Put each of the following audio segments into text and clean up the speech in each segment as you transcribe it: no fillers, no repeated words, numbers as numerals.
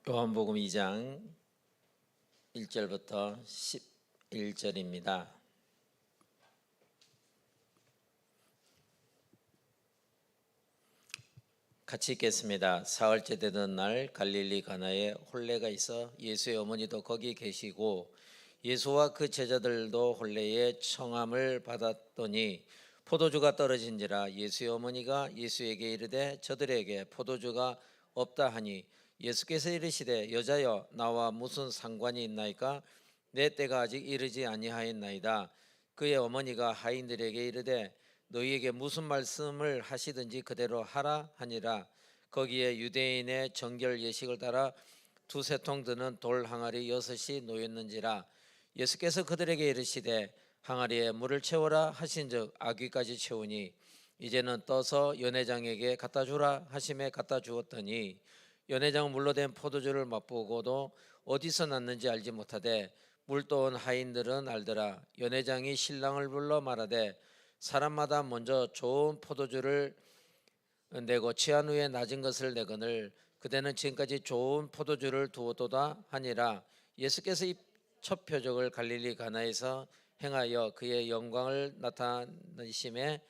요한복음 2장 1절부터 11절입니다. 같이 읽겠습니다. 사흘째 되던 날 갈릴리 가나에 혼례가 있어 예수의 어머니도 거기 계시고 예수와 그 제자들도 혼례의 청함을 받았더니 포도주가 떨어진지라 예수의 어머니가 예수에게 이르되 저들에게 포도주가 없다 하니 예수께서 이르시되 여자여 나와 무슨 상관이 있나이까 내 때가 아직 이르지 아니하였나이다. 그의 어머니가 하인들에게 이르되 너희에게 무슨 말씀을 하시든지 그대로 하라 하니라. 거기에 유대인의 정결 예식을 따라 두세 통 드는 돌 항아리 6이 놓였는지라. 예수께서 그들에게 이르시되 항아리에 물을 채우라 하신즉 아귀까지 채우니 이제는 떠서 연회장에게 갖다 주라 하심에 갖다 주었더니 연회장은 물로 된 포도주를 맛보고도 어디서 났는지 알지 못하되 물 떠온 하인들은 알더라. 연회장이 신랑을 불러 말하되 사람마다 먼저 좋은 포도주를 내고 취한 후에 낮은 것을 내거늘 그대는 지금까지 좋은 포도주를 두었도다 하니라. 예수께서 이 첫 표적을 갈릴리 가나에서 행하여 그의 영광을 나타내심에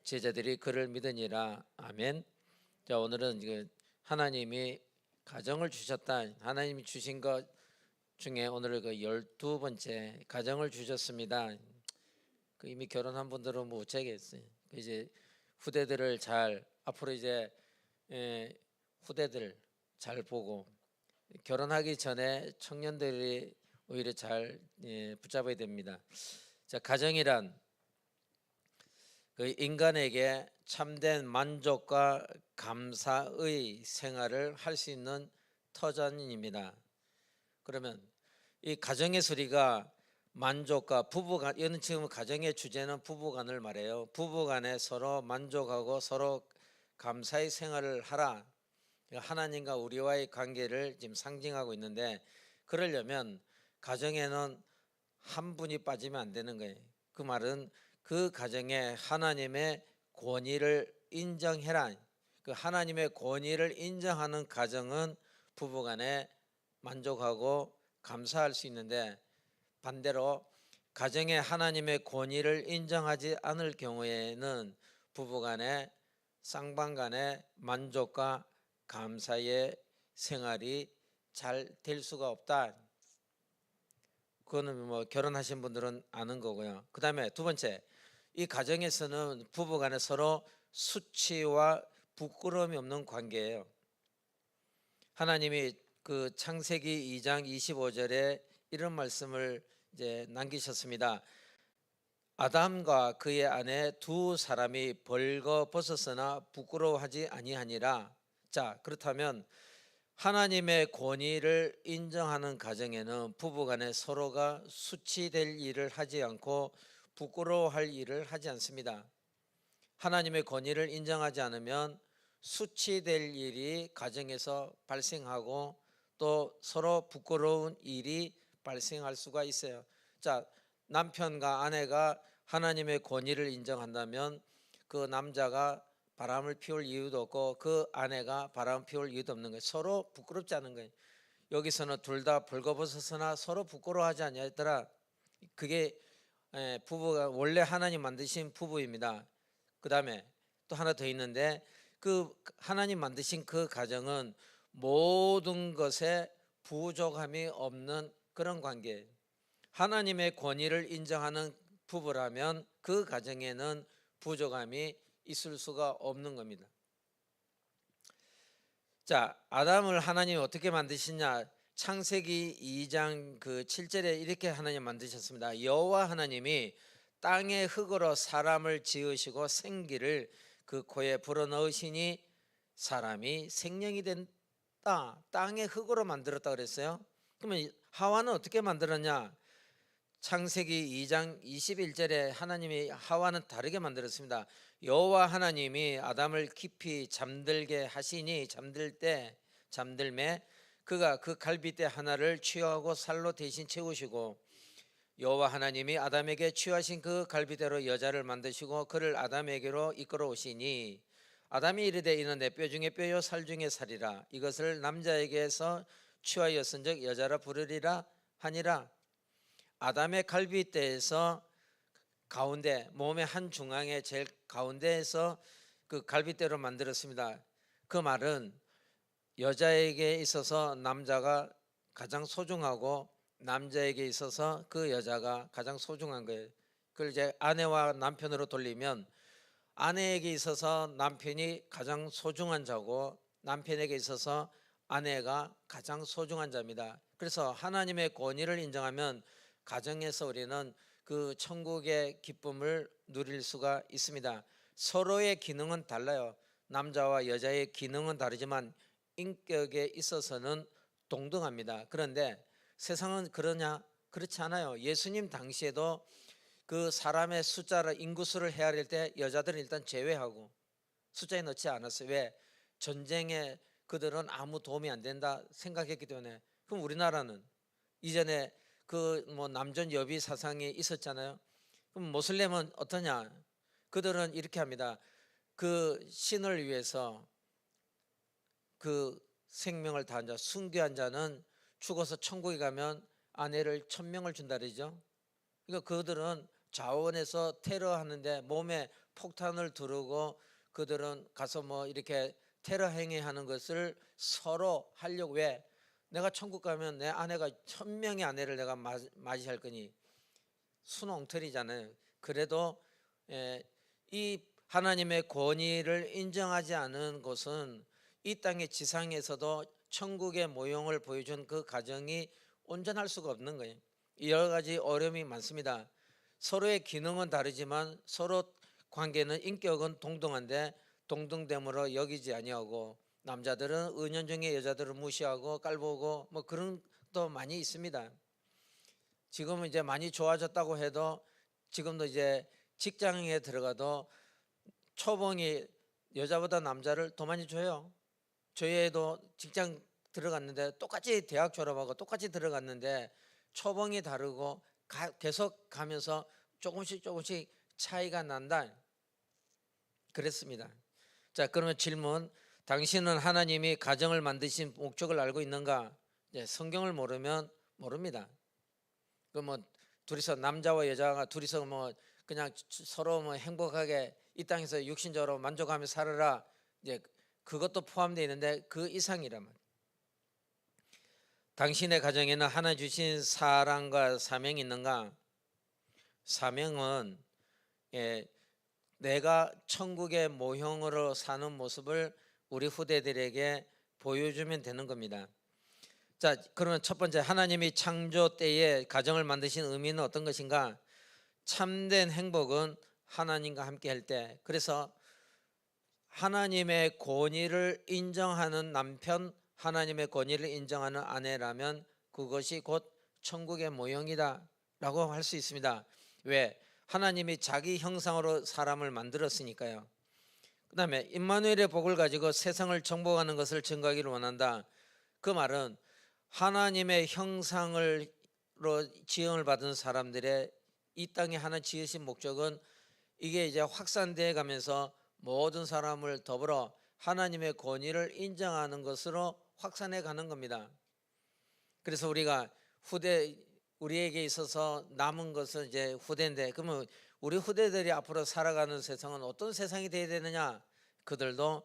제자들이 그를 믿으니라. 아멘. 자, 오늘은 하나님이 가정을 주셨다. 하나님이 주신 것 중에 오늘 12번째 가정을 주셨습니다. 이미 결혼한 분들은 뭐 어쩌겠어요. 이제 후대들을 잘 앞으로 이제 후대들 잘 보고 결혼하기 전에 청년들이 오히려 잘 붙잡아야 됩니다. 자, 가정이란 인간에게 참된 만족과 감사의 생활을 할 수 있는 터전입니다. 그러면 이 가정의 소리가 만족과 부부간, 이거는 지금 가정의 주제는 부부간을 말해요. 부부간에 서로 만족하고 서로 감사의 생활을 하라. 하나님과 우리와의 관계를 지금 상징하고 있는데, 그러려면 가정에는 한 분이 빠지면 안 되는 거예요. 그 말은 그 가정에 하나님의 권위를 인정해라. 그 하나님의 권위를 인정하는 가정은 부부간에 만족하고 감사할 수 있는데, 반대로 가정에 하나님의 권위를 인정하지 않을 경우에는 부부간에 쌍방간에 만족과 감사의 생활이 잘 될 수가 없다. 그거는 뭐 결혼하신 분들은 아는 거고요. 그 다음에 두 번째, 이 가정에서는 부부간에 서로 수치와 부끄러움이 없는 관계예요. 하나님이 그 창세기 2장 25절에 이런 말씀을 이제 남기셨습니다. 아담과 그의 아내 두 사람이 벌거벗었으나 부끄러워하지 아니하니라. 자, 그렇다면 하나님의 권위를 인정하는 가정에는 부부간에 서로가 수치될 일을 하지 않고 부끄러워할 일을 하지 않습니다. 하나님의 권위를 인정하지 않으면 수치될 일이 가정에서 발생하고 또 서로 부끄러운 일이 발생할 수가 있어요. 자, 남편과 아내가 하나님의 권위를 인정한다면 그 남자가 바람을 피울 이유도 없고 그 아내가 바람 피울 이유도 없는 거예요. 서로 부끄럽지 않은 거예요. 여기서는 둘 다 벌거벗었으나 서로 부끄러워하지 아니하더라. 그게 부부가 원래 하나님 만드신 부부입니다. 그 다음에 또 하나 더 있는데, 그 하나님 만드신 그 가정은 모든 것에 부족함이 없는 그런 관계예요. 하나님의 권위를 인정하는 부부라면 그 가정에는 부족함이 있을 수가 없는 겁니다. 자, 아담을 하나님이 어떻게 만드시냐? 창세기 2장 7절에 이렇게 하나님 만드셨습니다. 여호와 하나님이 땅의 흙으로 사람을 지으시고 생기를 그 코에 불어넣으시니 사람이 생명이 된다. 땅의 흙으로 만들었다 그랬어요. 그러면 하와는 어떻게 만들었냐? 창세기 2장 21절에 하나님이 하와는 다르게 만들었습니다. 여호와 하나님이 아담을 깊이 잠들게 하시니 잠들매 그가 그 갈빗대 하나를 취하고 살로 대신 채우시고, 여호와 하나님이 아담에게 취하신 그 갈빗대로 여자를 만드시고 그를 아담에게로 이끌어 오시니 아담이 이르되 이는 내 뼈 중에 뼈요 살 중에 살이라. 이것을 남자에게서 취하였은즉 여자라 부르리라 하니라. 아담의 갈빗대에서 가운데, 몸의 한 중앙에 제일 가운데에서 그 갈빗대로 만들었습니다. 그 말은 여자에게 있어서 남자가 가장 소중하고 남자에게 있어서 그 여자가 가장 소중한 거예요. 그걸 이제 아내와 남편으로 돌리면 아내에게 있어서 남편이 가장 소중한 자고 남편에게 있어서 아내가 가장 소중한 자입니다. 그래서 하나님의 권위를 인정하면 가정에서 우리는 그 천국의 기쁨을 누릴 수가 있습니다. 서로의 기능은 달라요. 남자와 여자의 기능은 다르지만 인격에 있어서는 동등합니다. 그런데 세상은 그러냐? 그렇지 않아요. 예수님 당시에도 그 사람의 숫자를, 인구수를 헤아릴 때 여자들은 일단 제외하고 숫자에 넣지 않았어요. 왜? 전쟁에 그들은 아무 도움이 안 된다 생각했기 때문에. 그럼 우리나라는 이전에 그 뭐 남존 여비 사상이 있었잖아요. 그럼 모슬렘은 어떠냐? 그들은 이렇게 합니다. 그 신을 위해서 그 생명을 다한 자, 순교한 자는 죽어서 천국에 가면 아내를 1000명을 준다 그러죠. 그러니까 그들은 자원에서 테러하는데 몸에 폭탄을 두르고 그들은 가서 뭐 이렇게 테러 행위하는 것을 서로 하려고. 왜? 내가 천국 가면 내 아내가 1000명의 아내를 내가 맞이할 거니. 순옹틀이잖아요. 그래도 이 하나님의 권위를 인정하지 않은 곳은 이 땅의 지상에서도 천국의 모형을 보여준 그 가정이 온전할 수가 없는 거예요. 여러 가지 어려움이 많습니다. 서로의 기능은 다르지만 서로 관계는, 인격은 동등한데 동등됨으로 여기지 아니하고 남자들은 은연중에 여자들을 무시하고 깔보고 뭐 그런 것도 많이 있습니다. 지금은 이제 많이 좋아졌다고 해도 지금도 이제 직장에 들어가도 초봉이 여자보다 남자를 더 많이 줘요. 저희 애도 직장 들어갔는데 똑같이 대학 졸업하고 똑같이 들어갔는데 초봉이 다르고 계속 가면서 조금씩 차이가 난다 그랬습니다. 자, 그러면 질문, 당신은 하나님이 가정을 만드신 목적을 알고 있는가? 성경을 모르면 모릅니다. 그 뭐 둘이서, 남자와 여자가 둘이서 뭐 그냥 서로 뭐 행복하게 이 땅에서 육신적으로 만족하며 살아라, 이제 그것도 포함되어 있는데 그 이상이라면, 당신의 가정에는 하나 주신 사랑과 사명이 있는가? 사명은 내가 천국의 모형으로 사는 모습을 우리 후대들에게 보여주면 되는 겁니다. 자, 그러면 첫 번째, 하나님이 창조 때에 가정을 만드신 의미는 어떤 것인가? 참된 행복은 하나님과 함께 할 때. 그래서 하나님의 권위를 인정하는 남편, 하나님의 권위를 인정하는 아내라면 그것이 곧 천국의 모형이다 라고 할 수 있습니다. 왜? 하나님이 자기 형상으로 사람을 만들었으니까요. 그 다음에 임마누엘의 복을 가지고 세상을 정복하는 것을 증거하기를 원한다. 그 말은 하나님의 형상으로 지음을 받은 사람들의 이 땅에 하나 지으신 목적은 이게 이제 확산되어 가면서 모든 사람을 더불어 하나님의 권위를 인정하는 것으로 확산해 가는 겁니다. 그래서 우리가 우리에게 있어서 남은 것은 이제 후대인데, 그러면 우리 후대들이 앞으로 살아가는 세상은 어떤 세상이 되어야 되느냐? 그들도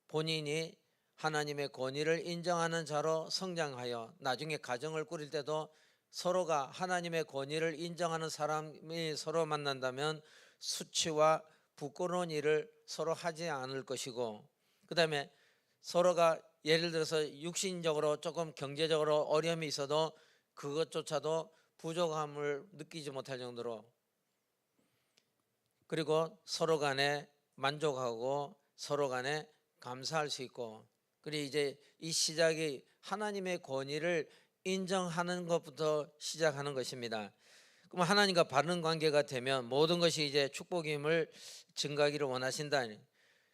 본인이 하나님의 권위를 인정하는 자로 성장하여 나중에 가정을 꾸릴 때도 서로가 하나님의 권위를 인정하는 사람이 서로 만난다면 수치와 부끄러운 일을 서로 하지 않을 것이고, 그 다음에 서로가 예를 들어서 육신적으로 조금 경제적으로 어려움이 있어도 그것조차도 부족함을 느끼지 못할 정도로, 그리고 서로 간에 만족하고 서로 간에 감사할 수 있고, 그리고 이제 이 시작이 하나님의 권위를 인정하는 것부터 시작하는 것입니다. 그럼 하나님과 바른 관계가 되면 모든 것이 이제 축복임을 증가하기를 원하신다.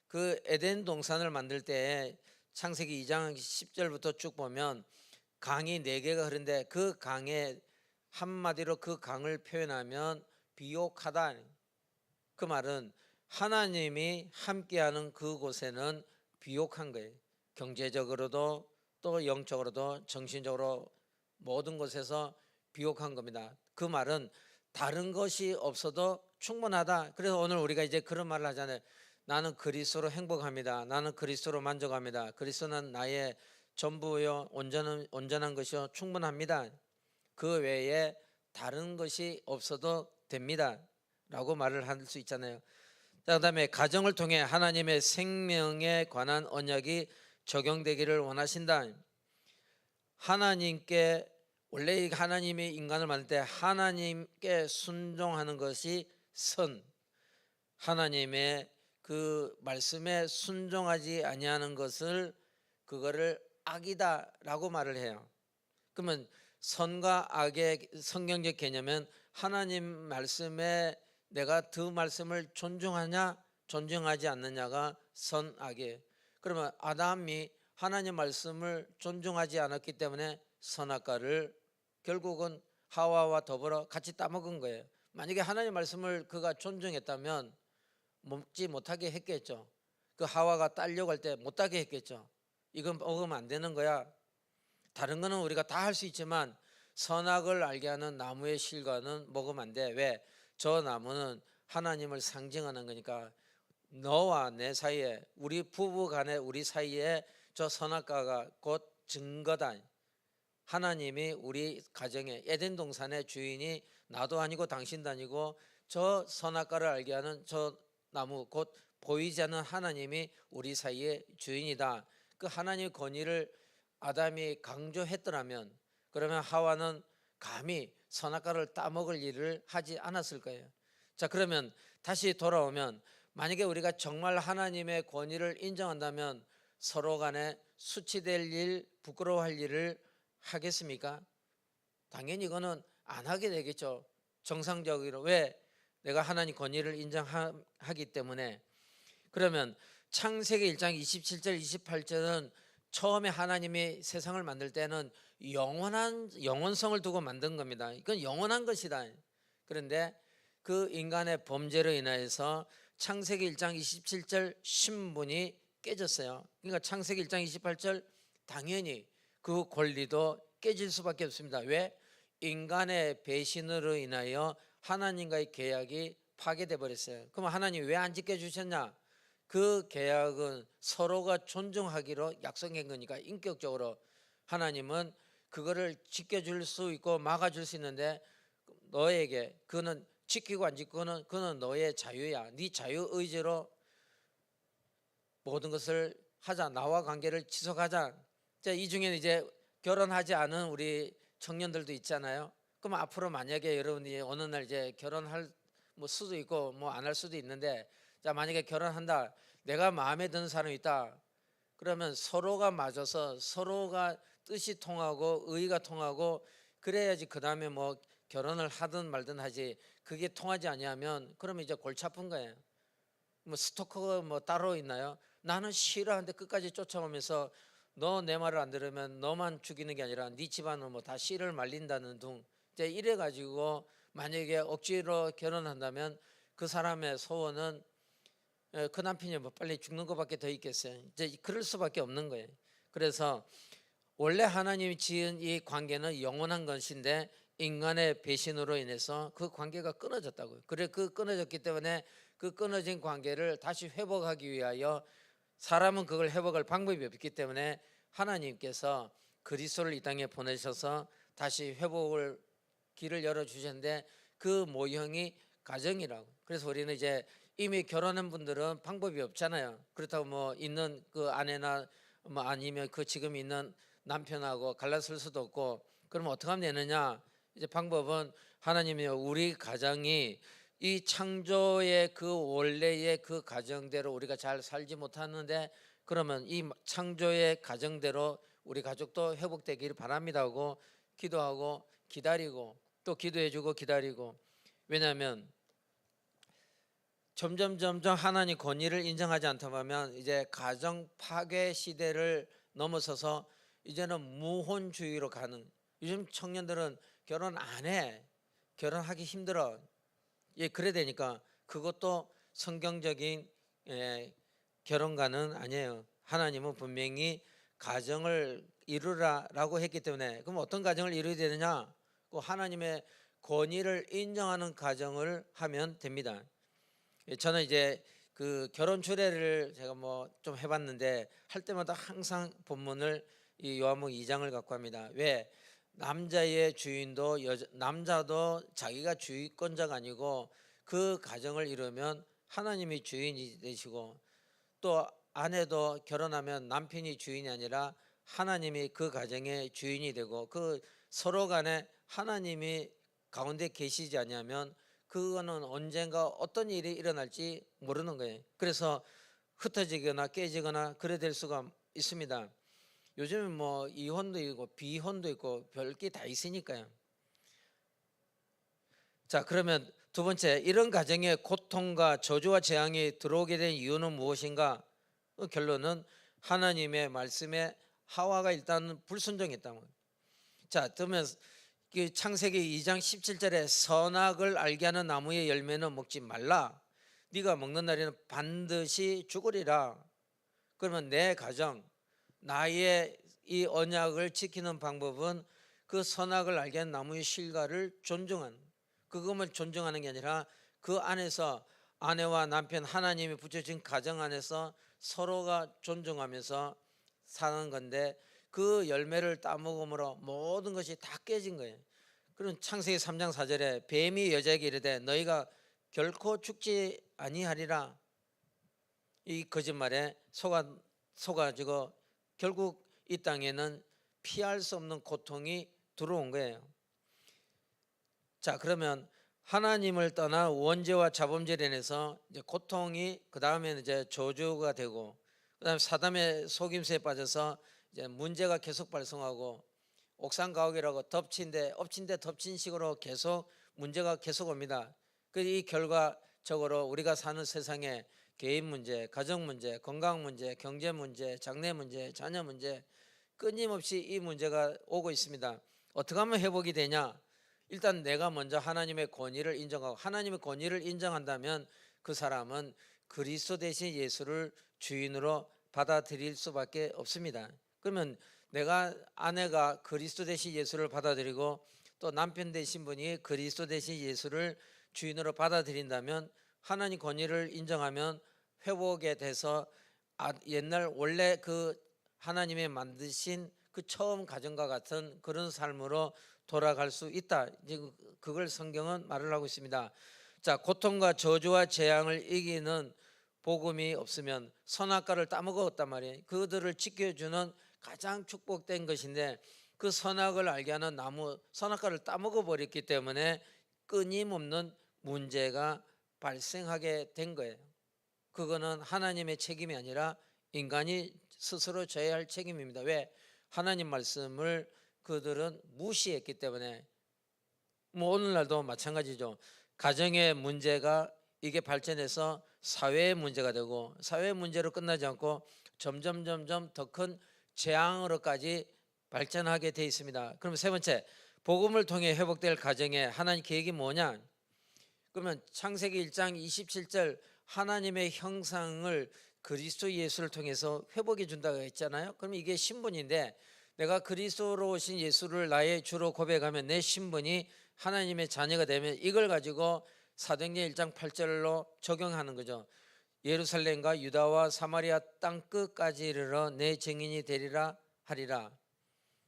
그 에덴 동산을 만들 때 창세기 2장 10절부터 쭉 보면 강이 4개가 흐른데 그 강에 한마디로 그 강을 표현하면 비옥하다. 그 말은 하나님이 함께하는 그곳에는 비옥한 거예요. 경제적으로도 또 영적으로도 정신적으로 모든 것에서 비옥한 겁니다. 그 말은 다른 것이 없어도 충분하다. 그래서 오늘 우리가 이제 그런 말을 하잖아요. 나는 그리스도로 행복합니다. 나는 그리스도로 만족합니다. 그리스도는 나의 전부요, 온전한 것이요, 충분합니다. 그 외에 다른 것이 없어도 됩니다 라고 말을 할 수 있잖아요. 자, 그다음에 가정을 통해 하나님의 생명에 관한 언약이 적용되기를 원하신다. 하나님께, 원래 하나님이 인간을 만들 때 하나님께 순종하는 것이 선, 하나님의 그 말씀에 순종하지 아니하는 것을, 그거를 악이다라고 말을 해요. 그러면 선과 악의 성경적 개념은 하나님 말씀에 내가 그 말씀을 존중하냐 존중하지 않느냐가 선악이에요. 그러면 아담이 하나님 말씀을 존중하지 않았기 때문에 선악과를 결국은 하와와 더불어 같이 따먹은 거예요. 만약에 하나님 말씀을 그가 존중했다면 먹지 못하게 했겠죠. 그 하와가 따려고 할 때 못하게 했겠죠. 이건 먹으면 안 되는 거야. 다른 거는 우리가 다 할 수 있지만 선악을 알게 하는 나무의 실과는 먹으면 안 돼. 왜? 저 나무는 하나님을 상징하는 거니까. 너와 내 사이에, 우리 부부 간에, 우리 사이에 저 선악과가 곧 증거다. 하나님이 우리 가정에, 에덴 동산의 주인이 나도 아니고 당신도 아니고 저 선악과를 알게 하는 저 나무, 곧 보이지 않는 하나님이 우리 사이의 주인이다. 그 하나님의 권위를 아담이 강조했더라면, 그러면 하와는 감히 선악과를 따먹을 일을 하지 않았을 거예요. 자, 그러면 다시 돌아오면, 만약에 우리가 정말 하나님의 권위를 인정한다면 서로 간에 수치될 일, 부끄러워할 일을 하겠습니까? 당연히 이거는 안 하게 되겠죠. 정상적으로. 왜? 내가 하나님 권위를 인정하기 때문에. 그러면 창세기 1장 27절 28절은 처음에 하나님이 세상을 만들 때는 영원성을 두고 만든 겁니다. 이건 영원한 것이다. 그런데 그 인간의 범죄로 인하여서 창세기 1장 27절 신분이 깨졌어요. 그러니까 창세기 1장 28절 당연히 그 권리도 깨질 수밖에 없습니다. 왜? 인간의 배신으로 인하여 하나님과의 계약이 파괴돼 버렸어요. 그럼 하나님 왜 안 지켜주셨냐? 그 계약은 서로가 존중하기로 약속한 거니까. 인격적으로 하나님은 그거를 지켜줄 수 있고 막아줄 수 있는데, 너에게 그거는 지키고 안 지키고는 그거는 너의 자유야. 네 자유의지로 모든 것을 하자. 나와 관계를 지속하자. 자, 이 중에는 이제 결혼하지 않은 우리 청년들도 있잖아요. 그럼 앞으로 만약에 여러분이 어느 날 이제 결혼할 수도 있고 뭐 안 할 수도 있는데, 자, 만약에 결혼한다. 내가 마음에 드는 사람이 있다. 그러면 서로가 맞아서 서로가 뜻이 통하고 의의가 통하고 그래야지 그 다음에 뭐 결혼을 하든 말든 하지. 그게 통하지 아니하면 그러면 이제 골치 아픈 거예요. 뭐 스토커가 뭐 따로 있나요? 나는 싫어하는데 끝까지 쫓아오면서 너 내 말을 안 들으면 너만 죽이는 게 아니라 네 집안은 뭐 다 씨를 말린다는 둥. 이제 이래 가지고 만약에 억지로 결혼한다면 그 사람의 소원은 그 남편이 뭐 빨리 죽는 것밖에 더 있겠어요. 이제 그럴 수밖에 없는 거예요. 그래서 원래 하나님이 지은 이 관계는 영원한 것인데 인간의 배신으로 인해서 그 관계가 끊어졌다고요. 그래, 그 끊어졌기 때문에 그 끊어진 관계를 다시 회복하기 위하여 사람은 그걸 회복할 방법이 없기 때문에 하나님께서 그리스도를 이 땅에 보내셔서 다시 회복을 길을 열어주셨는데, 그 모형이 가정이라고. 그래서 우리는 이제 이미 결혼한 분들은 방법이 없잖아요. 그렇다고 뭐 있는 그 아내나 뭐 아니면 그 지금 있는 남편하고 갈라설 수도 없고, 그럼 어떻게 하면 되느냐? 이제 방법은 하나님이 우리 가정이 이 창조의 그 원래의 그 가정대로 우리가 잘 살지 못하는데, 그러면 이 창조의 가정대로 우리 가족도 회복되기를 바랍니다 하고 기도하고 기다리고 또 기도해주고 기다리고. 왜냐하면 점점 하나님 권위를 인정하지 않다 보면 이제 가정 파괴 시대를 넘어서서 이제는 무혼주의로 가는. 요즘 청년들은 결혼 안 해. 결혼하기 힘들어. 예, 그래 되니까 그것도 성경적인 결혼관은 아니에요. 하나님은 분명히 가정을 이루라라고 했기 때문에, 그럼 어떤 가정을 이루어야 되느냐? 그 하나님의 권위를 인정하는 가정을 하면 됩니다. 저는 이제 그 결혼 주례를 제가 뭐 좀 해봤는데, 할 때마다 항상 본문을 이 요한복음 2장을 갖고 합니다. 왜? 남자의 주인도 남자도 자기가 주권자가 아니고 그 가정을 이루면 하나님이 주인이 되시고, 또 아내도 결혼하면 남편이 주인이 아니라 하나님이 그 가정의 주인이 되고, 그 서로 간에 하나님이 가운데 계시지 않냐면 그거는 언젠가 어떤 일이 일어날지 모르는 거예요. 그래서 흩어지거나 깨지거나 그래 될 수가 있습니다. 요즘은 뭐 이혼도 있고 비혼도 있고 별게 다 있으니까요. 자, 그러면 두 번째, 이런 가정에 고통과 저주와 재앙이 들어오게 된 이유는 무엇인가? 그 결론은 하나님의 말씀에 하와가 일단 불순종했다는 거예요. 자, 그러면 창세기 2장 17절에 선악을 알게 하는 나무의 열매는 먹지 말라, 네가 먹는 날에는 반드시 죽으리라. 그러면 내 가정, 나의 이 언약을 지키는 방법은 그 선악을 알게 하는 나무의 실과를 존중하는, 그것만 존중하는 게 아니라 그 안에서 아내와 남편, 하나님이 붙여진 가정 안에서 서로가 존중하면서 사는 건데, 그 열매를 따먹음으로 모든 것이 다 깨진 거예요. 그럼 창세기 3장 4절에 뱀이 여자에게 이르되 너희가 결코 죽지 아니하리라. 이 거짓말에 속아지고 결국 이 땅에는 피할 수 없는 고통이 들어온 거예요. 자, 그러면 하나님을 떠나 원죄와 자범죄로 인해서 이제 고통이, 그 다음에는 이제 저주가 되고, 그다음에 사담의 속임수에 빠져서 이제 문제가 계속 발생하고, 옥상 가옥이라고 엎친 데 덮친 식으로 계속 문제가 계속 옵니다. 이 결과적으로 우리가 사는 세상에 개인 문제, 가정 문제, 건강 문제, 경제 문제, 장래 문제, 자녀 문제, 끊임없이 이 문제가 오고 있습니다. 어떻게 하면 회복이 되냐? 일단 내가 먼저 하나님의 권위를 인정하고, 하나님의 권위를 인정한다면 그 사람은 그리스도 대신 예수를 주인으로 받아들일 수밖에 없습니다. 그러면 아내가 그리스도 대신 예수를 받아들이고, 또 남편 되신 분이 그리스도 대신 예수를 주인으로 받아들인다면, 하나님 권위를 인정하면 회복에 돼서 옛날 원래 그 하나님의 만드신 그 처음 가정과 같은 그런 삶으로 돌아갈 수 있다. 이제 그걸 성경은 말을 하고 있습니다. 자, 고통과 저주와 재앙을 이기는 복음이 없으면 선악과를 따먹었단 말이에요. 그들을 지켜주는 가장 축복된 것인데, 그 선악을 알게 하는 나무, 선악과를 따먹어 버렸기 때문에 끊임없는 문제가 발생하게 된 거예요. 그거는 하나님의 책임이 아니라 인간이 스스로 져야 할 책임입니다. 왜? 하나님 말씀을 그들은 무시했기 때문에. 뭐 오늘날도 마찬가지죠. 가정의 문제가 이게 발전해서 사회의 문제가 되고, 사회의 문제로 끝나지 않고 점점 더 큰 재앙으로까지 발전하게 돼 있습니다. 그럼 세 번째, 복음을 통해 회복될 가정의 하나님 계획이 뭐냐? 그러면 창세기 1장 27절 하나님의 형상을 그리스도 예수를 통해서 회복해 준다고 했잖아요. 그럼 이게 신분인데, 내가 그리스도로 오신 예수를 나의 주로 고백하면 내 신분이 하나님의 자녀가 되면, 이걸 가지고 사도행전 1장 8절로 적용하는 거죠. 예루살렘과 유다와 사마리아 땅 끝까지 이르러 내 증인이 되리라 하리라.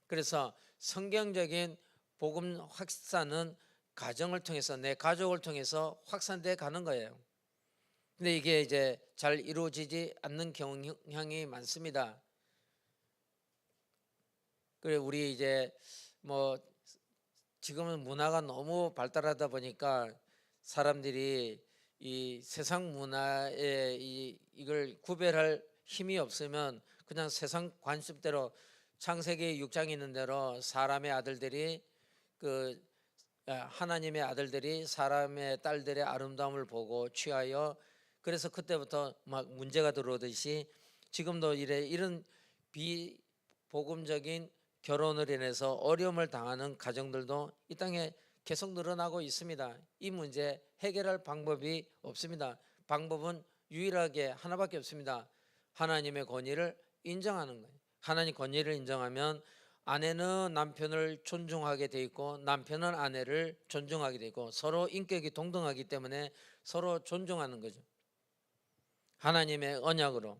그래서 성경적인 복음 확산은 가정을 통해서, 내 가족을 통해서 확산돼 가는 거예요. 근데 이게 이제 잘 이루어지지 않는 경향이 많습니다. 그래, 우리 이제 뭐 지금은 문화가 너무 발달하다 보니까 사람들이 이 세상 문화에 이걸 구별할 힘이 없으면 그냥 세상 관습대로, 창세기 6장에 있는 대로 사람의 아들들이 하나님의 아들들이 사람의 딸들의 아름다움을 보고 취하여, 그래서 그때부터 막 문제가 들어오듯이 지금도 이런 비복음적인 결혼을 인해서 어려움을 당하는 가정들도 이 땅에 계속 늘어나고 있습니다. 이 문제 해결할 방법이 없습니다. 방법은 유일하게 하나밖에 없습니다. 하나님의 권위를 인정하는 거예요. 하나님 권위를 인정하면 아내는 남편을 존중하게 돼 있고 남편은 아내를 존중하게 돼 있고 서로 인격이 동등하기 때문에 서로 존중하는 거죠. 하나님의 언약으로.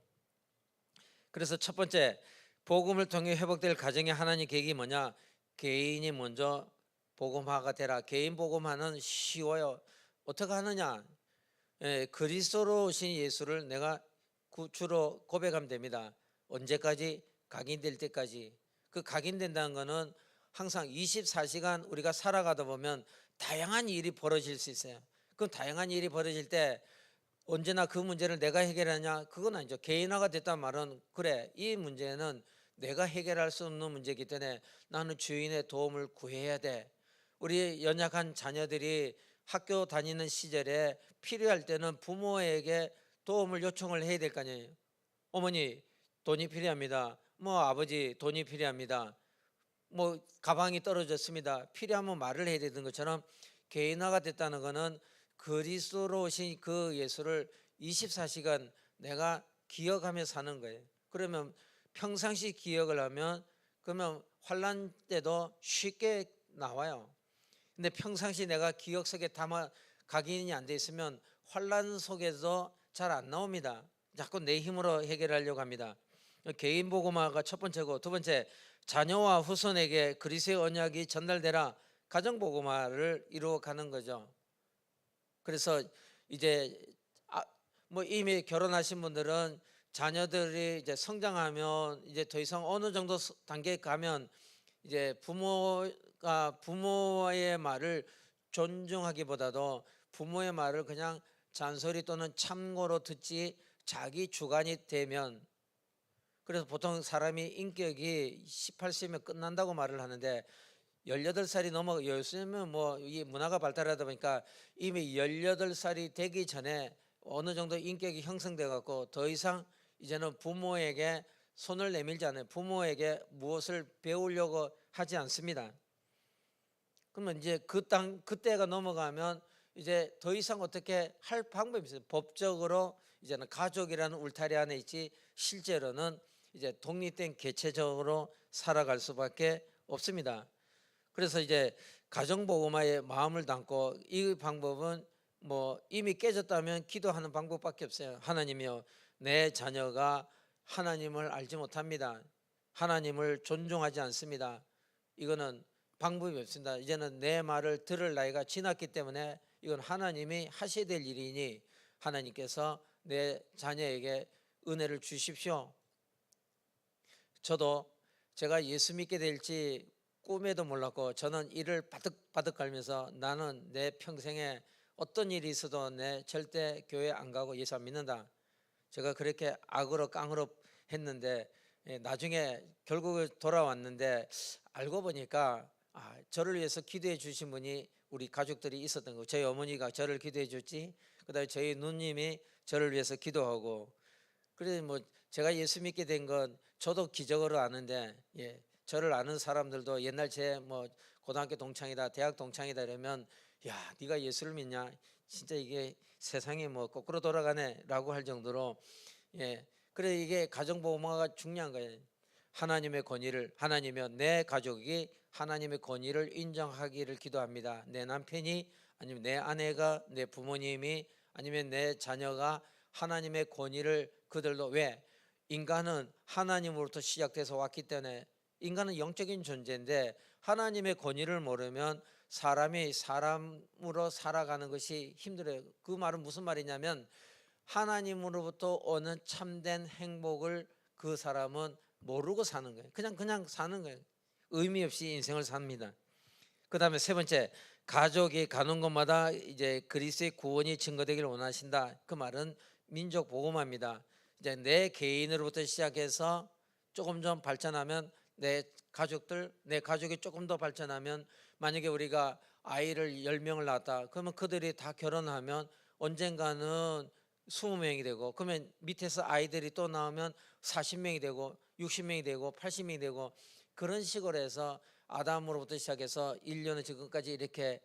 그래서 첫 번째 복음을 통해 회복될 가정의 하나님 계획이 뭐냐? 개인이 먼저 복음화가 되라. 개인 복음화는 쉬워요. 어떻게 하느냐? 그리스도로 오신 예수를 내가 주로 고백하면 됩니다. 언제까지? 각인될 때까지. 그 각인된다는 것은 항상 24시간 우리가 살아가다 보면 다양한 일이 벌어질 수 있어요. 그 다양한 일이 벌어질 때 언제나 그 문제를 내가 해결하냐? 그건 아니죠. 개인화가 됐단 말은 그래, 이 문제는 내가 해결할 수 없는 문제이기 때문에 나는 주인의 도움을 구해야 돼. 우리 연약한 자녀들이 학교 다니는 시절에 필요할 때는 부모에게 도움을 요청을 해야 될 거 아니에요. 어머니 돈이 필요합니다. 뭐 아버지 돈이 필요합니다. 뭐 가방이 떨어졌습니다. 필요하면 말을 해야 되는 것처럼 개인화가 됐다는 것은 그리스도로 오신 그 예수를 24시간 내가 기억하며 사는 거예요. 그러면 평상시 기억을 하면 그러면 환난 때도 쉽게 나와요. 근데 평상시 내가 기억 속에 담아 각인이 안 돼 있으면 환난 속에서 잘 안 나옵니다. 자꾸 내 힘으로 해결하려고 합니다. 개인 복음화가 첫 번째고, 두 번째 자녀와 후손에게 그리스도의 언약이 전달되라. 가정 복음화를 이루어가는 거죠. 그래서 이제 뭐 이미 결혼하신 분들은 자녀들이 이제 성장하면 이제 더 이상 어느 정도 단계에 가면 이제 부모의 말을 존중하기보다도 부모의 말을 그냥 잔소리 또는 참고로 듣지 자기 주관이 되면, 그래서 보통 사람이 인격이 18세면 끝난다고 말을 하는데 18살이 넘어 요즘은 뭐 이 문화가 발달하다 보니까 이미 18살이 되기 전에 어느 정도 인격이 형성돼 갖고 더 이상 이제는 부모에게 손을 내밀지 않아요. 부모에게 무엇을 배우려고 하지 않습니다. 그러면 이제 그때가 넘어가면 이제 더 이상 어떻게 할 방법이 있어요. 법적으로 이제는 가족이라는 울타리 안에 있지 실제로는 이제 독립된 개체적으로 살아갈 수밖에 없습니다. 그래서 이제 가정복음화에 마음을 담고 이 방법은 뭐 이미 깨졌다면 기도하는 방법밖에 없어요. 하나님이여, 내 자녀가 하나님을 알지 못합니다. 하나님을 존중하지 않습니다. 이거는 방법이 없습니다. 이제는 내 말을 들을 나이가 지났기 때문에 이건 하나님이 하셔야 될 일이니 하나님께서 내 자녀에게 은혜를 주십시오. 저도 제가 예수 믿게 될지 꿈에도 몰랐고, 저는 이를 바득바득 갈면서 나는 내 평생에 어떤 일이 있어도 내 절대 교회 안 가고 예수 안 믿는다. 제가 그렇게 악으로 깡으로 했는데 나중에 결국 돌아왔는데 알고 보니까 저를 위해서 기도해 주신 분이 우리 가족들이 있었던 거고, 저희 어머니가 저를 기도해 줬지, 그다음에 저희 누님이 저를 위해서 기도하고, 그래서 뭐 제가 예수 믿게 된 건 저도 기적으로 아는데, 저를 아는 사람들도 옛날 제 뭐 고등학교 동창이다 대학 동창이다 이러면 야 네가 예수를 믿냐, 진짜 이게 세상이 뭐 거꾸로 돌아가네 라고 할 정도로, 그래 이게 가정복음화가 중요한 거예요. 하나님의 권위를, 하나님이여 내 가족이 하나님의 권위를 인정하기를 기도합니다. 내 남편이, 아니면 내 아내가, 내 부모님이, 아니면 내 자녀가 하나님의 권위를, 그들도 왜? 인간은 하나님으로부터 시작돼서 왔기 때문에 인간은 영적인 존재인데 하나님의 권위를 모르면 사람이 사람으로 살아가는 것이 힘들어요. 그 말은 무슨 말이냐면 하나님으로부터 오는 참된 행복을 그 사람은 모르고 사는 거예요. 그냥 사는 거예요. 의미 없이 인생을 삽니다. 그 다음에 세 번째, 가족이 가는 곳마다 이제 그리스도의 구원이 증거되기를 원하신다. 그 말은 민족 복음화입니다. 이제 내 개인으로부터 시작해서 조금 좀 발전하면 내 가족이 조금 더 발전하면, 만약에 우리가 아이를 10명을 낳았다 그러면 그들이 다 결혼하면 언젠가는 20명이 되고, 그러면 밑에서 아이들이 또 나오면 40명이 되고 60명이 되고 80명이 되고, 그런 식으로 해서 아담으로부터 시작해서 인류는 지금까지 이렇게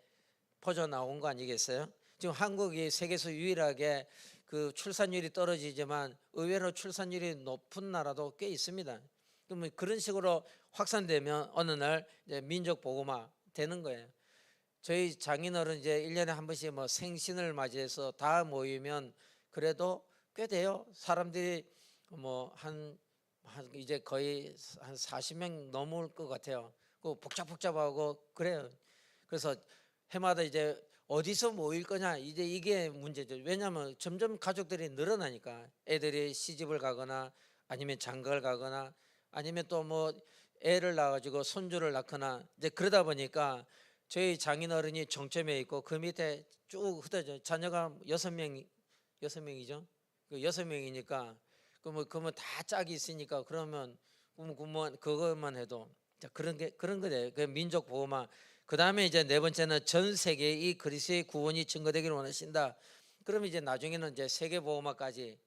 퍼져 나온 거 아니겠어요? 지금 한국이 세계에서 유일하게 그 출산율이 떨어지지만 의외로 출산율이 높은 나라도 꽤 있습니다. 그러면 그런 식으로 확산되면 어느 날 이제 민족 복음화 되는 거예요. 저희 장인어른 이제 1년에 한 번씩 뭐 생신을 맞이해서 다 모이면 그래도 꽤 돼요. 사람들이 뭐 한 이제 거의 한 40명 넘을 것 같아요. 그 복잡복잡하고 그래요. 그래서 해마다 이제 어디서 모일 거냐 이제 이게 문제죠. 왜냐하면 점점 가족들이 늘어나니까 애들이 시집을 가거나 아니면 장가를 가거나 아니면 또 뭐 애를 낳아가지고 손주를 낳거나 이제 그러다 보니까 저희 장인어른이 정점에 있고 그 밑에 쭉 흩어져 자녀가 6명이죠. 그 6명이니까 그러면 다 짝이 있으니까 그러면 그것만 해도 자 그런 거예요. 그 민족 보호만. 그 다음에 이제 네 번째는 전 세계에 이 그리스도의 구원이 증거되기를 원하신다. 그러면 이제 나중에는 이제 세계 보호마까지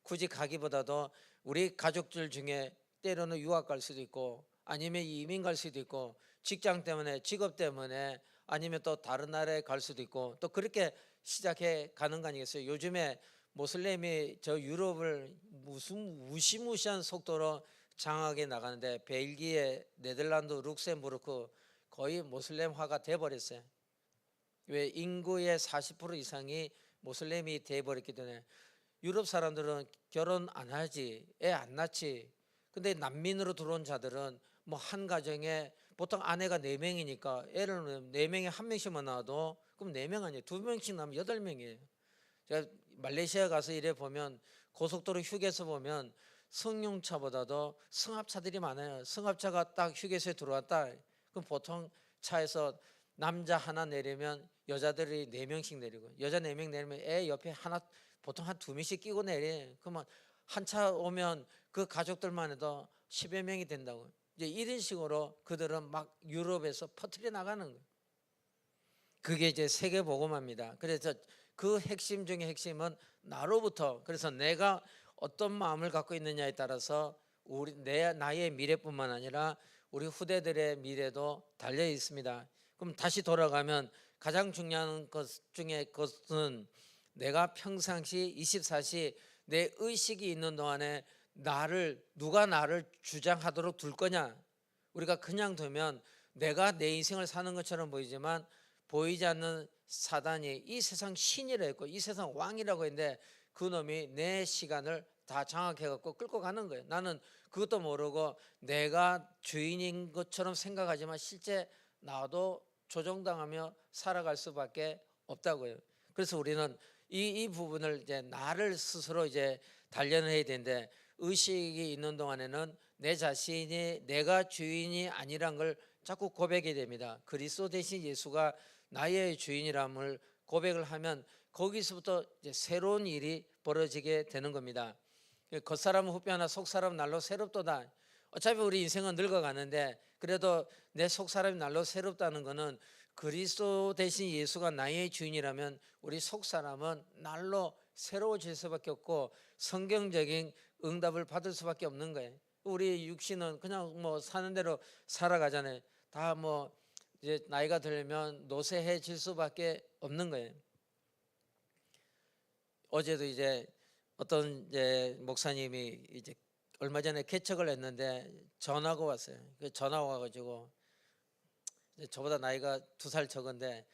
굳이 가기보다도 우리 가족들 중에 때로는 유학 갈 수도 있고 아니면 이민 갈 수도 있고 직장 때문에 직업 때문에 아니면 또 다른 나라에 갈 수도 있고 또 그렇게 시작해 가는 거 아니겠어요. 요즘에 모슬렘이 저 유럽을 무슨 무시무시한 속도로 장악해 나가는데 벨기에, 네덜란드, 룩셈부르크 거의 모슬렘화가 돼버렸어요. 왜 인구의 40% 이상이 모슬렘이 돼버렸기 때문에 유럽 사람들은 결혼 안 하지, 애 안 낳지. 근데 난민으로 들어온 자들은 뭐 한 가정에 보통 아내가 4명이니까 애를 4명에 1명씩만 낳아도 그럼 4명 아니에요. 2명씩 낳으면 8명이에요. 제가 말레이시아 가서 일해 보면 고속도로 휴게소 보면 승용차보다도 승합차들이 많아요. 승합차가 딱 휴게소에 들어왔다. 그럼 보통 차에서 남자 하나 내리면 여자들이 4명씩 내리고 여자 4명 내리면 애 옆에 하나 보통 한 2명씩 끼고 내려. 그러면 한 차 오면 그 가족들만 해도 10여 명이 된다고. 이제 이런 식으로 그들은 막 유럽에서 퍼뜨려 나가는 거예요. 그게 이제 세계 복음화입니다. 그래서 그 핵심 중에 핵심은 나로부터 그래서 내가 어떤 마음을 갖고 있느냐에 따라서 나의 미래뿐만 아니라 우리 후대들의 미래도 달려 있습니다. 그럼 다시 돌아가면 가장 중요한 것 중에 것은 내가 평상시 24시 내 의식이 있는 동안에 누가 나를 주장하도록 둘 거냐. 우리가 그냥 두면 내가 내 인생을 사는 것처럼 보이지만 보이지 않는 사단이 이 세상 신이라 했고 이 세상 왕이라고 했는데 그놈이 내 시간을 다 장악해 갖고 끌고 가는 거예요. 나는 그것도 모르고 내가 주인인 것처럼 생각하지만 실제 나도 조종당하며 살아갈 수밖에 없다고요. 그래서 우리는 이 부분을 이제 나를 스스로 이제 단련해야 되는데 의식이 있는 동안에는 내 자신이 내가 주인이 아니란 걸 자꾸 고백해야 됩니다. 그리스도 대신 예수가 나의 주인이람을 고백을 하면 거기서부터 이제 새로운 일이 벌어지게 되는 겁니다. 겉사람은 후패하나 속사람은 날로 새롭도다. 어차피 우리 인생은 늙어가는데 그래도 내 속사람이 날로 새롭다는 것은 그리스도 대신 예수가 나의 주인이라면 우리 속사람은 날로 새로워질 수밖에 없고 성경적인 응답을 받을 수밖에 없는 거예요. 우리 육신은 그냥 뭐 사는 대로 살아가잖아요. 다 뭐 이제 나이가 들면 노쇠해질 수밖에 없는 거예요. 어제도 이제 어떤 이제 목사님이 이제 얼마 전에 개척을 했는데 전화가 왔어요. 그 전화 와가지고 저보다 나이가 2살 적은데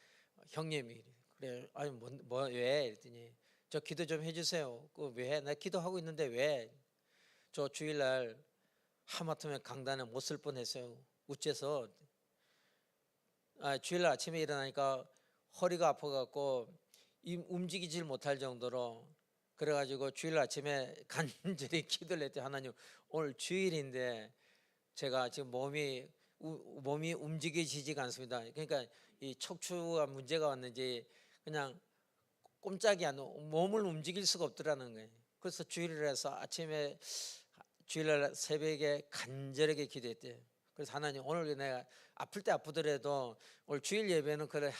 형님이 그래 아니 뭐 왜? 이랬더니 저 기도 좀 해주세요. 그 왜? 나 기도하고 있는데 왜? 저 주일날 하마터면 강단에 못 쓸 뻔했어요. 우째서 주일날 아침에 일어나니까 허리가 아파갖고 움직이질 못할 정도로 그래가지고 주일 아침에 간절히 기도를 했더니 하나님 오늘 주일인데 제가 지금 몸이 움직여지지가 않습니다. 그러니까 이 척추가 문제가 왔는지 그냥 꼼짝이 안 몸을 움직일 수가 없더라는 거예요. 그래서 주일이라서 아침에 주일날 새벽에 간절하게 기도했대요. 그래서 하나님 오늘 내가 아플 때 아프더라도 오늘 주일 예배는 그래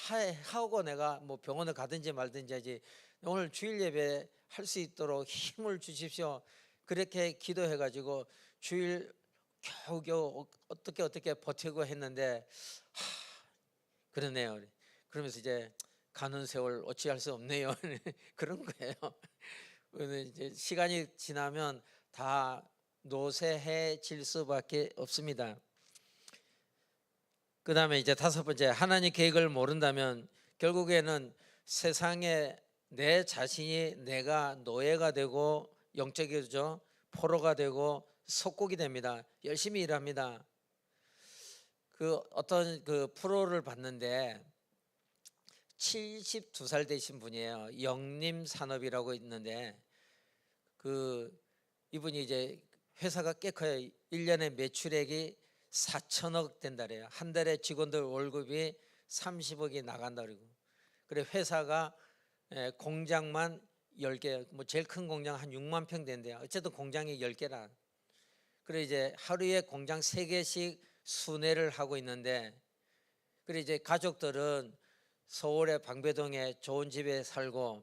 하고 내가 뭐 병원을 가든지 말든지 하지 오늘 주일 예배 할 수 있도록 힘을 주십시오. 그렇게 기도해가지고 주일 겨우겨우 어떻게 버티고 했는데 그러네요. 그러면서 이제 가는 세월 어찌할 수 없네요. 그런 거예요. 이제 시간이 지나면 다 노쇠해질 수밖에 없습니다. 그 다음에 이제 다섯 번째, 하나님 계획을 모른다면 결국에는 세상에 내 자신이 내가 노예가 되고 영적이죠, 포로가 되고 속국이 됩니다. 열심히 일합니다. 그 어떤 그 프로를 봤는데 72살 되신 분이에요. 영림산업이라고 있는데 그 이분이 이제 회사가 꽤 커요. 1년에 매출액이 4천억 된다래요. 한 달에 직원들 월급이 30억이 나간다 그러고. 그래 회사가 공장만 10개, 뭐 제일 큰 공장 한 6만 평 된대요. 어쨌든 공장이 10개라. 그래 이제 하루에 공장 3개씩 순회를 하고 있는데, 그래 이제 가족들은 서울의 방배동에 좋은 집에 살고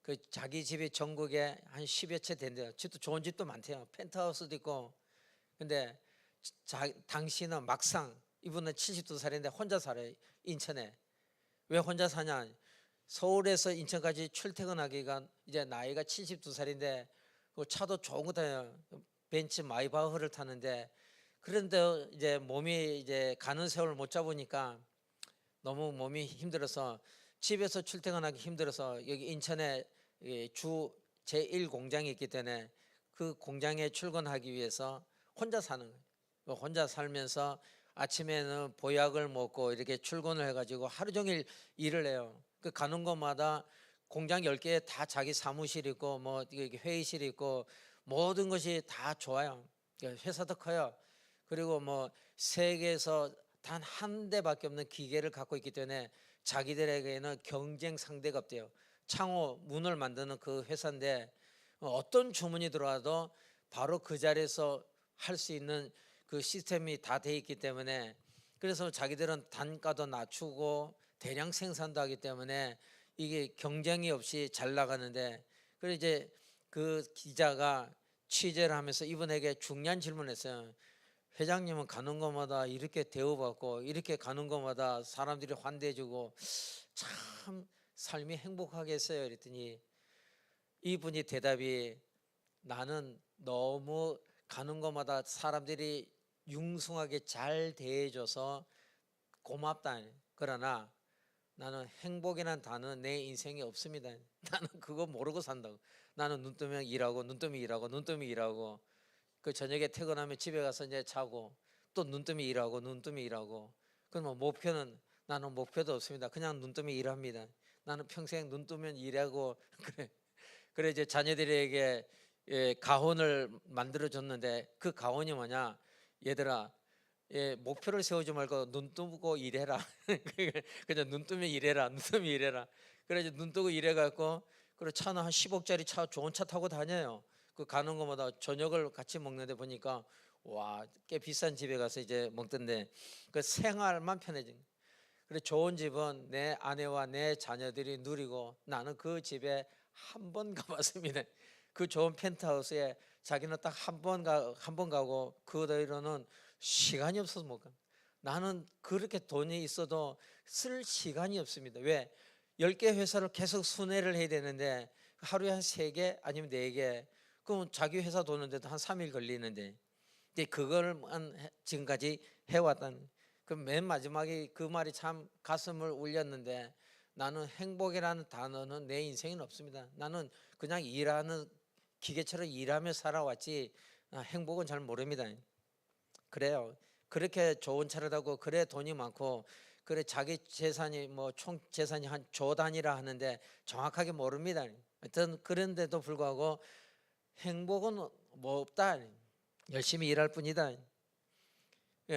그 자기 집이 전국에 한 10여 채 된대요. 집도 좋은 집도 많대요. 펜트하우스도 있고. 근데 당신은 막상, 이분은 72살인데 혼자 살아요. 인천에. 왜 혼자 사냐? 서울에서 인천까지 출퇴근하기가 이제 나이가 72살인데 그 차도 좋은 거 타요. 벤츠 마이바흐를 타는데, 그런데 이제 몸이 이제 가는 세월을 못 잡으니까 너무 몸이 힘들어서 집에서 출퇴근하기 힘들어서 여기 인천에 주 제1공장이 있기 때문에 그 공장에 출근하기 위해서 혼자 사는 거예요. 혼자 살면서 아침에는 보약을 먹고 이렇게 출근을 해가지고 하루 종일 일을 해요. 그 가는 곳마다 공장 10개에 다 자기 사무실 있고 뭐 회의실 있고 모든 것이 다 좋아요. 회사도 커요. 그리고 뭐 세계에서 단 한 대밖에 없는 기계를 갖고 있기 때문에 자기들에게는 경쟁 상대가 없대요. 창호 문을 만드는 그 회사인데 어떤 주문이 들어와도 바로 그 자리에서 할 수 있는 그 시스템이 다 돼 있기 때문에, 그래서 자기들은 단가도 낮추고 대량 생산도 하기 때문에 이게 경쟁이 없이 잘 나가는데, 그래 이제 그 기자가 취재를 하면서 이분에게 중요한 질문을 했어요. 회장님은 가는 곳마다 이렇게 대우받고 이렇게 가는 곳마다 사람들이 환대해주고 참 삶이 행복하겠어요. 그랬더니 이분이 대답이, 나는 너무 가는 곳마다 사람들이 융숭하게 잘 대해줘서 고맙다. 그러나 나는 행복이란 단어는 내 인생에 없습니다. 나는 그거 모르고 산다고. 나는 눈 뜨면 일하고 눈 뜨면 일하고 눈 뜨면 일하고, 그 저녁에 퇴근하면 집에 가서 이제 자고 또 눈 뜨면 일하고 눈 뜨면 일하고. 그러면 목표는, 나는 목표도 없습니다. 그냥 눈 뜨면 일합니다. 나는 평생 눈 뜨면 일하고 그래 이제 자녀들에게 가훈을 만들어 줬는데, 그 가훈이 뭐냐? 얘들아, 목표를 세우지 말고 눈 뜨고 일해라. 그냥 눈 뜨면 일해라. 눈 뜨면 일해라. 그래 이제 눈 뜨고 일해갖고, 그리고 차는 한 10억짜리 차, 좋은 차 타고 다녀요. 그 가는 곳마다 저녁을 같이 먹는데 보니까 와, 꽤 비싼 집에 가서 이제 먹던데 그 생활만 편해진. 그래 좋은 집은 내 아내와 내 자녀들이 누리고 나는 그 집에 한 번 가봤습니다. 그 좋은 펜트하우스에 자기는 딱 한 번 가고 그 더이로는 시간이 없어서 못 가. 나는 그렇게 돈이 있어도 쓸 시간이 없습니다. 왜? 10개 회사를 계속 순회를 해야 되는데 하루에 한 3개 아니면 4개, 그럼 자기 회사 도는데도 한 3일 걸리는데, 근데 그걸만 지금까지 해왔다는. 그럼 맨 마지막에 그 말이 참 가슴을 울렸는데, 나는 행복이라는 단어는 내 인생에는 없습니다. 나는 그냥 일하는 기계처럼 일하며 살아왔지 행복은 잘 모릅니다. 그래요. 그렇게 좋은 차를 타고 그래 돈이 많고 그래 자기 재산이 뭐 총 재산이 한 조 단위라 하는데 정확하게 모릅니다. 하여튼 그런데도 불구하고 행복은 뭐 없다. 열심히 일할 뿐이다.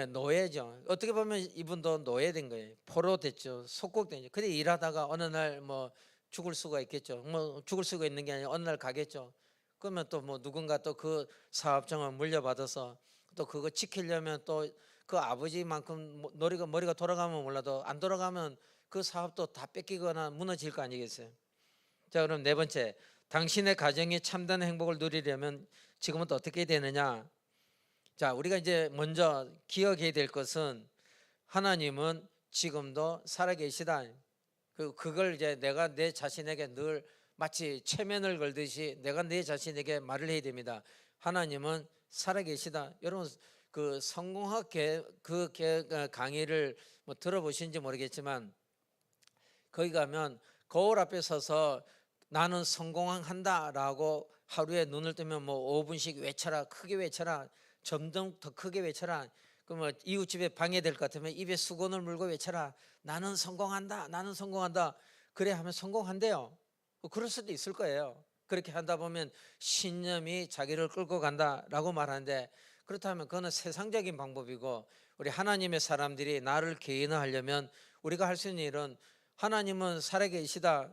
노예죠. 어떻게 보면 이분도 노예된 거예요. 포로 됐죠. 속국된 거죠. 근데 일하다가 어느 날 뭐 죽을 수가 있겠죠. 뭐 죽을 수가 있는 게 아니라 어느 날 가겠죠. 그러면 또 뭐 누군가 또 그 사업장을 물려받아서 또 그거 지키려면 또 그 아버지만큼 머리가 돌아가면 몰라도 안 돌아가면 그 사업도 다 뺏기거나 무너질 거 아니겠어요. 자, 그럼 네 번째, 당신의 가정이 참된 행복을 누리려면 지금은 또 어떻게 되느냐? 자, 우리가 이제 먼저 기억해야 될 것은 하나님은 지금도 살아계시다. 그걸 이제 내가 내 자신에게 늘 마치 체면을 걸듯이 내가 내 자신에게 말을 해야 됩니다. 하나님은 살아계시다. 여러분 그 성공학 강의를 뭐 들어보신지 모르겠지만 거기 가면 거울 앞에 서서 나는 성공한다라고 하루에 눈을 뜨면 뭐 5분씩 외쳐라, 크게 외쳐라, 점점 더 크게 외쳐라. 그러면 이웃집에 방해될 것 같으면 입에 수건을 물고 외쳐라. 나는 성공한다, 나는 성공한다. 그래 하면 성공한대요. 그럴 수도 있을 거예요. 그렇게 하다 보면 신념이 자기를 끌고 간다라고 말하는데, 그렇다면 그거는 세상적인 방법이고, 우리 하나님의 사람들이 나를 개인화하려면 우리가 할 수 있는 일은, 하나님은 살아계시다.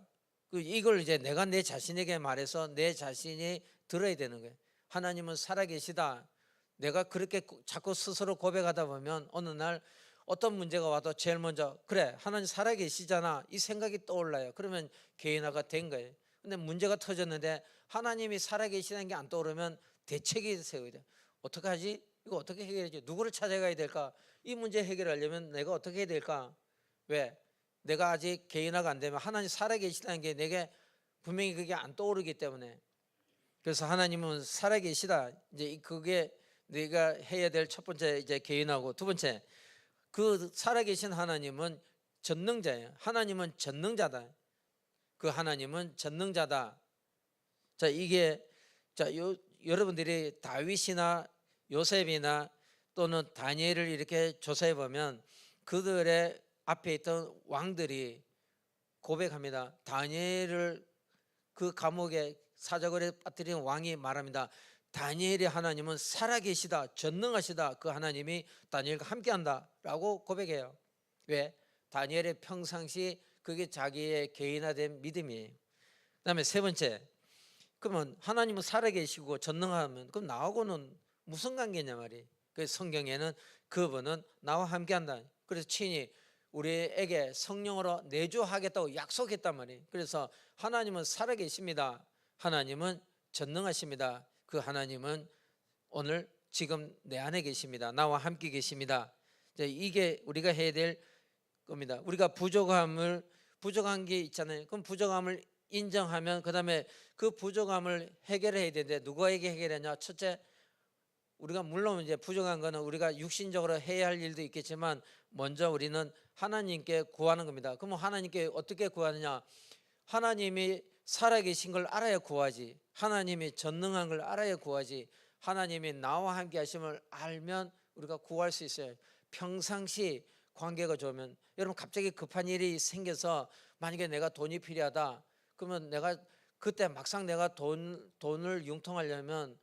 이걸 이제 내가 내 자신에게 말해서 내 자신이 들어야 되는 거예요. 하나님은 살아계시다. 내가 그렇게 자꾸 스스로 고백하다 보면 어느 날 어떤 문제가 와도 제일 먼저 그래 하나님 살아계시잖아 이 생각이 떠올라요. 그러면 개인화가 된 거예요. 근데 문제가 터졌는데 하나님이 살아계시다는 게 안 떠오르면 대책이 세워야 돼요. 어떻게 하지? 이거 어떻게 해결하지? 누구를 찾아가야 될까? 이 문제 해결하려면 내가 어떻게 해야 될까? 왜? 내가 아직 개인화가 안 되면 하나님 살아계시다는 게 내게 분명히 그게 안 떠오르기 때문에. 그래서 하나님은 살아계시다. 이제 그게 내가 해야 될 첫 번째 이제 개인화고, 두 번째 그 살아계신 하나님은 전능자예요. 하나님은 전능자다. 그 하나님은 전능자다. 자, 이게 여러분들이 다윗이나 요셉이나 또는 다니엘을 이렇게 조사해 보면 그들의 앞에 있던 왕들이 고백합니다. 다니엘을 그 감옥에 사자굴에 빠뜨린 왕이 말합니다. 다니엘의 하나님은 살아계시다, 전능하시다. 그 하나님이 다니엘과 함께한다 라고 고백해요. 왜? 다니엘의 평상시 그게 자기의 개인화된 믿음이에요. 그 다음에 세 번째, 그러면 하나님은 살아계시고 전능하면 그럼 나하고는 무슨 관계냐 말이에요. 그래서 성경에는 그분은 나와 함께한다. 그래서 친히 우리에게 성령으로 내주하겠다고 약속했단 말이에요. 그래서 하나님은 살아계십니다. 하나님은 전능하십니다. 그 하나님은 오늘 지금 내 안에 계십니다. 나와 함께 계십니다. 이게 우리가 해야 될 겁니다. 우리가 부족한 게 있잖아요. 그럼 부족함을 인정하면 그 다음에 그 부족함을 해결해야 되는데 누구에게 해결하냐? 첫째, 우리가 물론 이제 부족한 거는 우리가 육신적으로 해야 할 일도 있겠지만 먼저 우리는 하나님께 구하는 겁니다. 그럼 하나님께 어떻게 구하느냐? 하나님이 살아계신 걸 알아야 구하지. 하나님이 전능한 걸 알아야 구하지. 하나님이 나와 함께 하심을 알면 우리가 구할 수 있어요. 평상시 관계가 좋으면, 여러분 갑자기 급한 일이 생겨서 만약에 내가 돈이 필요하다 그러면 내가 그때 막상 내가 돈을 융통하려면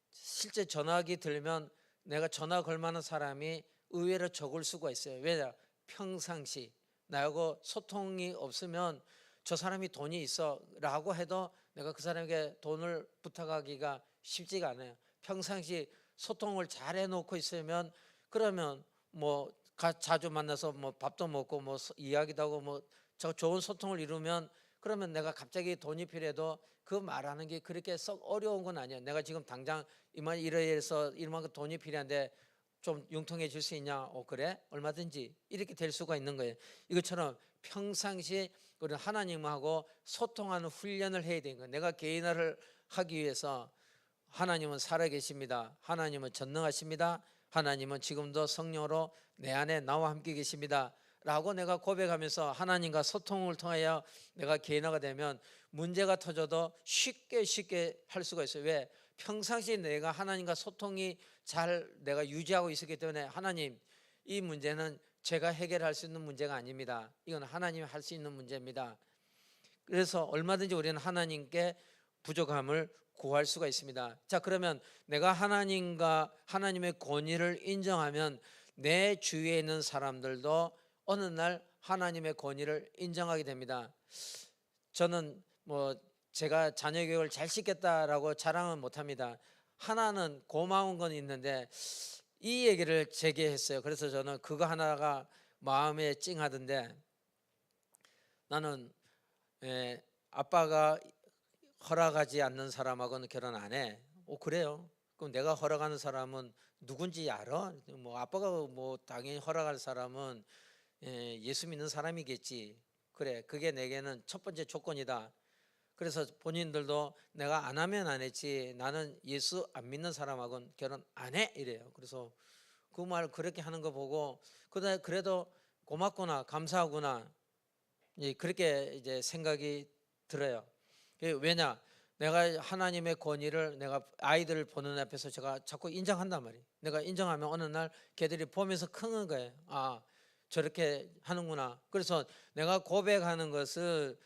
실제 전화기 들면 내가 전화 걸 만한 사람이 의외로 적을 수가 있어요. 왜냐? 평상시 나하고 소통이 없으면 저 사람이 돈이 있어 라고 해도 내가 그 사람에게 돈을 부탁하기가 쉽지가 않아요. 평상시 소통을 잘 해놓고 있으면, 그러면 뭐 자주 만나서 뭐 밥도 먹고 뭐 이야기도 하고 뭐 좋은 소통을 이루면, 그러면 내가 갑자기 돈이 필요해도 그 말하는 게 그렇게 썩 어려운 건 아니야. 내가 지금 당장 이래서 이만큼 돈이 필요한데 좀 융통해 줄 수 있냐? 그래? 얼마든지. 이렇게 될 수가 있는 거예요. 이것처럼 평상시에 우리는 하나님하고 소통하는 훈련을 해야 되는 거예요. 내가 개인화를 하기 위해서 하나님은 살아계십니다. 하나님은 전능하십니다. 하나님은 지금도 성령으로 내 안에 나와 함께 계십니다 라고 내가 고백하면서 하나님과 소통을 통하여 내가 개인화가 되면 문제가 터져도 쉽게 할 수가 있어요. 왜? 평상시에 내가 하나님과 소통이 잘 내가 유지하고 있었기 때문에, 하나님 이 문제는 제가 해결할 수 있는 문제가 아닙니다. 이건 하나님이 할 수 있는 문제입니다. 그래서 얼마든지 우리는 하나님께 부족함을 구할 수가 있습니다. 자, 그러면 내가 하나님과 하나님의 권위를 인정하면 내 주위에 있는 사람들도 어느 날 하나님의 권위를 인정하게 됩니다. 저는 뭐 제가 자녀 교육을 잘 시켰다라고 자랑은 못합니다. 하나는 고마운 건 있는데 이 얘기를 제게 했어요. 그래서 저는 그거 하나가 마음에 찡하던데, 나는 아빠가 허락하지 않는 사람하고는 결혼 안 해. 그래요? 그럼 내가 허락하는 사람은 누군지 알아? 뭐 아빠가 뭐 당연히 허락할 사람은 예수 믿는 사람이겠지. 그래, 그게 내게는 첫 번째 조건이다. 그래서 본인들도 내가 안 하면 안 했지, 나는 예수 안 믿는 사람하고는 결혼 안 해, 이래요. 그래서 그 말 그렇게 하는 거 보고 그래도 고맙구나, 감사하구나, 그렇게 이제 생각이 들어요. 왜냐, 내가 하나님의 권위를 내가 아이들 보는 앞에서 제가 자꾸 인정한단 말이에요. 내가 인정하면 어느 날 걔들이 보면서 크는 거예요. 아, 저렇게 하는구나. 그래서 내가 고백하는 것을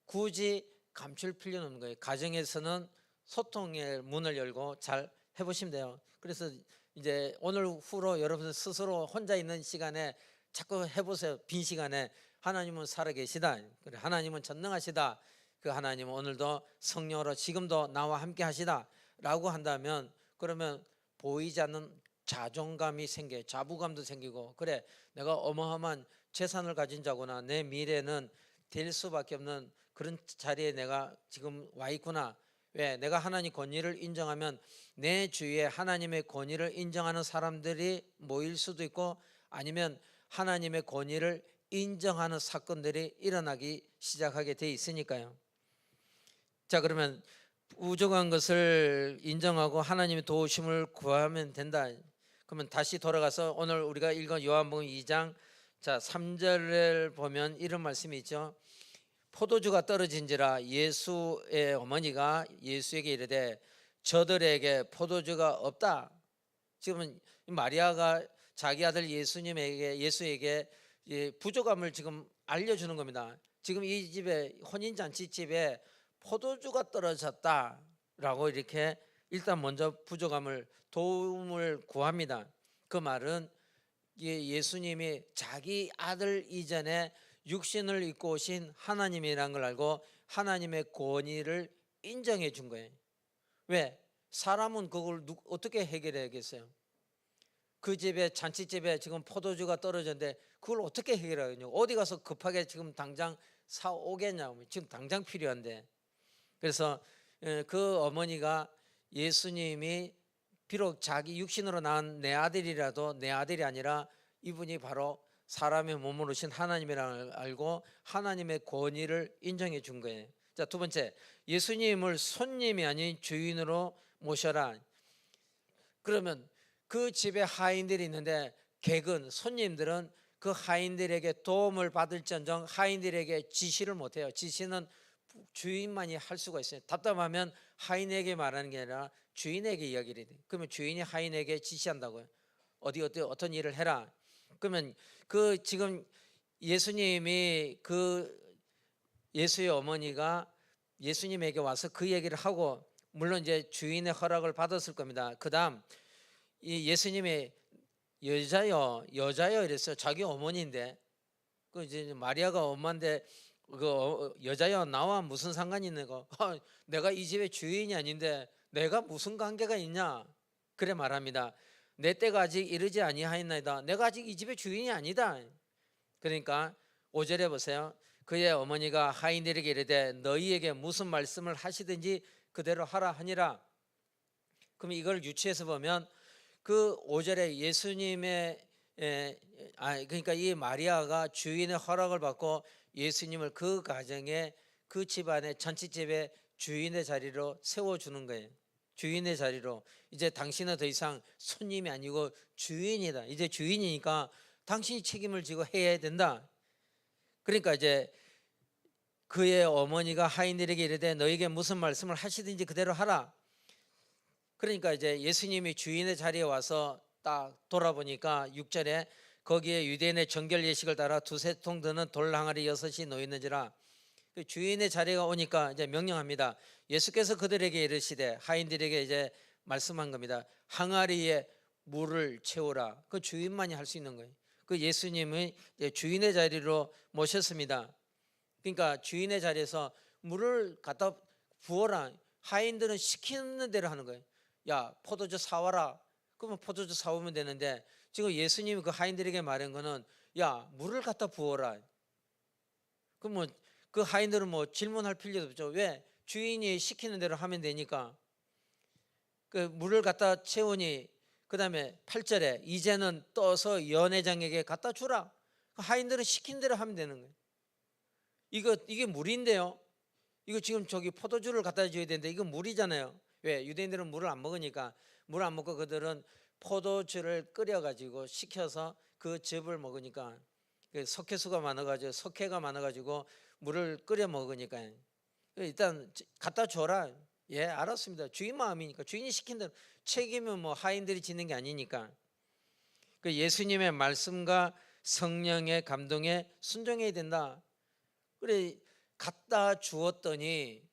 굳이 감출 필요는 없는 거예요. 가정에서는 소통의 문을 열고 잘 해보시면 돼요. 그래서 이제 오늘 후로 여러분 스스로 혼자 있는 시간에 자꾸 해보세요. 빈 시간에 하나님은 살아계시다, 그래, 하나님은 전능하시다, 그 하나님은 오늘도 성령으로 지금도 나와 함께 하시다 라고 한다면, 그러면 보이지 않는 자존감이 생겨요. 자부감도 생기고, 그래, 내가 어마어마한 재산을 가진 자구나, 내 미래는 될 수밖에 없는 그런 자리에 내가 지금 와 있구나. 왜? 내가 하나님 권위를 인정하면 내 주위에 하나님의 권위를 인정하는 사람들이 모일 수도 있고, 아니면 하나님의 권위를 인정하는 사건들이 일어나기 시작하게 돼 있으니까요. 자, 그러면 부족한 것을 인정하고 하나님의 도우심을 구하면 된다. 그러면 다시 돌아가서 오늘 우리가 읽은 요한복음 2장 3절을 보면 이런 말씀이 있죠. 포도주가 떨어진지라 예수의 어머니가 예수에게 이르되 저들에게 포도주가 없다. 지금은 마리아가 자기 아들 예수에게 부족함을 지금 알려주는 겁니다. 지금 이 집에, 혼인잔치집에 포도주가 떨어졌다라고 이렇게 일단 먼저 부족함을, 도움을 구합니다. 그 말은 예수님이 자기 아들 이전에 육신을 입고 오신 하나님이라는 걸 알고 하나님의 권위를 인정해 준 거예요. 왜? 사람은 그걸 어떻게 해결해야겠어요? 그 집에, 잔치집에 지금 포도주가 떨어졌는데 그걸 어떻게 해결하겠냐고. 어디 가서 급하게 지금 당장 사오겠냐고. 지금 당장 필요한데. 그래서 그 어머니가 예수님이 비록 자기 육신으로 낳은 내 아들이라도 내 아들이 아니라 이분이 바로 사람의 몸으로 오신 하나님이라는 걸 알고 하나님의 권위를 인정해 준 거예요. 자, 두 번째, 예수님을 손님이 아닌 주인으로 모셔라. 그러면 그 집에 하인들이 있는데 손님들은 그 하인들에게 도움을 받을지언정 하인들에게 지시를 못해요. 지시는 주인만이 할 수가 있어요. 답답하면 하인에게 말하는 게 아니라 주인에게 이야기를 해요. 그러면 주인이 하인에게 지시한다고요. 어떤 일을 해라. 그러면 지금 예수님이 예수의 어머니가 예수님에게 와서 그 얘기를 하고, 물론 이제 주인의 허락을 받았을 겁니다. 그다음 이 예수님이 여자여 이랬어요. 자기 어머니인데, 그 이제 마리아가 엄마인데 여자여 나와 무슨 상관이 있는 거? 내가 이 집의 주인이 아닌데 내가 무슨 관계가 있냐? 그래 말합니다. 내 때가 아직 이르지 아니하였나이다. 내가 아직 이 집의 주인이 아니다. 그러니까 5절에 보세요. 그의 어머니가 하인들에게 이르되 너희에게 무슨 말씀을 하시든지 그대로 하라 하니라. 그럼 이걸 유추해서 보면 그 5절에 예수님의 그러니까 이 마리아가 주인의 허락을 받고 예수님을 그 가정에, 그 집안의 잔치집의 주인의 자리로 세워주는 거예요. 주인의 자리로. 이제 당신은 더 이상 손님이 아니고 주인이다. 이제 주인이니까 당신이 책임을 지고 해야 된다. 그러니까 이제 그의 어머니가 하인들에게 이르되 너에게 무슨 말씀을 하시든지 그대로 하라. 그러니까 이제 예수님이 주인의 자리에 와서 딱 돌아보니까 6절에 거기에 유대인의 정결 예식을 따라 두세 통 드는 돌 항아리 6이 놓여 있는지라. 주인의 자리가 오니까 이제 명령합니다. 예수께서 그들에게 이르시되, 하인들에게 이제 말씀한 겁니다. 항아리에 물을 채우라. 그 주인만이 할 수 있는 거예요. 그 예수님이 주인의 자리로 모셨습니다. 그러니까 주인의 자리에서 물을 갖다 부어라. 하인들은 시키는 대로 하는 거예요. 야, 포도주 사와라. 그러면 포도주 사오면 되는데, 지금 예수님이 그 하인들에게 말한 거는 야, 물을 갖다 부어라. 그러면 그 하인들은 뭐 질문할 필요도 없죠. 왜? 주인이 시키는 대로 하면 되니까. 그 물을 갖다 채우니, 그 다음에 8절에 이제는 떠서 연회장에게 갖다 주라. 그 하인들은 시킨 대로 하면 되는 거예요. 이게 물인데요. 이거 지금 저기 포도주를 갖다 줘야 되는데 이거 물이잖아요. 왜? 유대인들은 물을 안 먹으니까. 물 안 먹고 그들은 포도주를 끓여가지고 식혀서 그 즙을 먹으니까 그 석회수가 많아가지고 석회가 많아가지고 물을 끓여 먹으니까 일단 갖다 줘라. 예, 알았습니다. 주인 마음이니까 주인이 시킨 대로. 책임은 뭐 하인들이 짓는 게 아니니까. 그 예수님의 말씀과 성령의 감동에 순종해야 된다. 그래 갖다 주었더니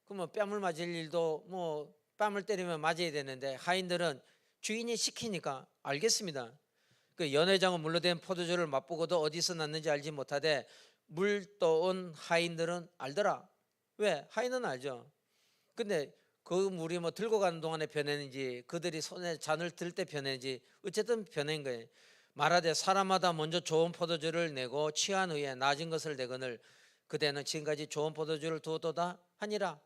그러면 뺨을 맞을 일도 뭐 뺨을 때리면 맞아야 되는데 하인들은 주인이 시키니까 알겠습니다. 그 연회장은 물로 된 포도주를 맛보고도 어디서 났는지 알지 못하되 물 떠온 하인들은 알더라. 왜? 하인은 알죠. 근데 그 물이 뭐 들고 가는 동안에 변했는지 그들이 손에 잔을 들 때 변했는지 어쨌든 변한 거예요. 말하되 사람마다 먼저 좋은 포도주를 내고 취한 후에 낮은 것을 내거늘 그대는 지금까지 좋은 포도주를 두었도다 하니라.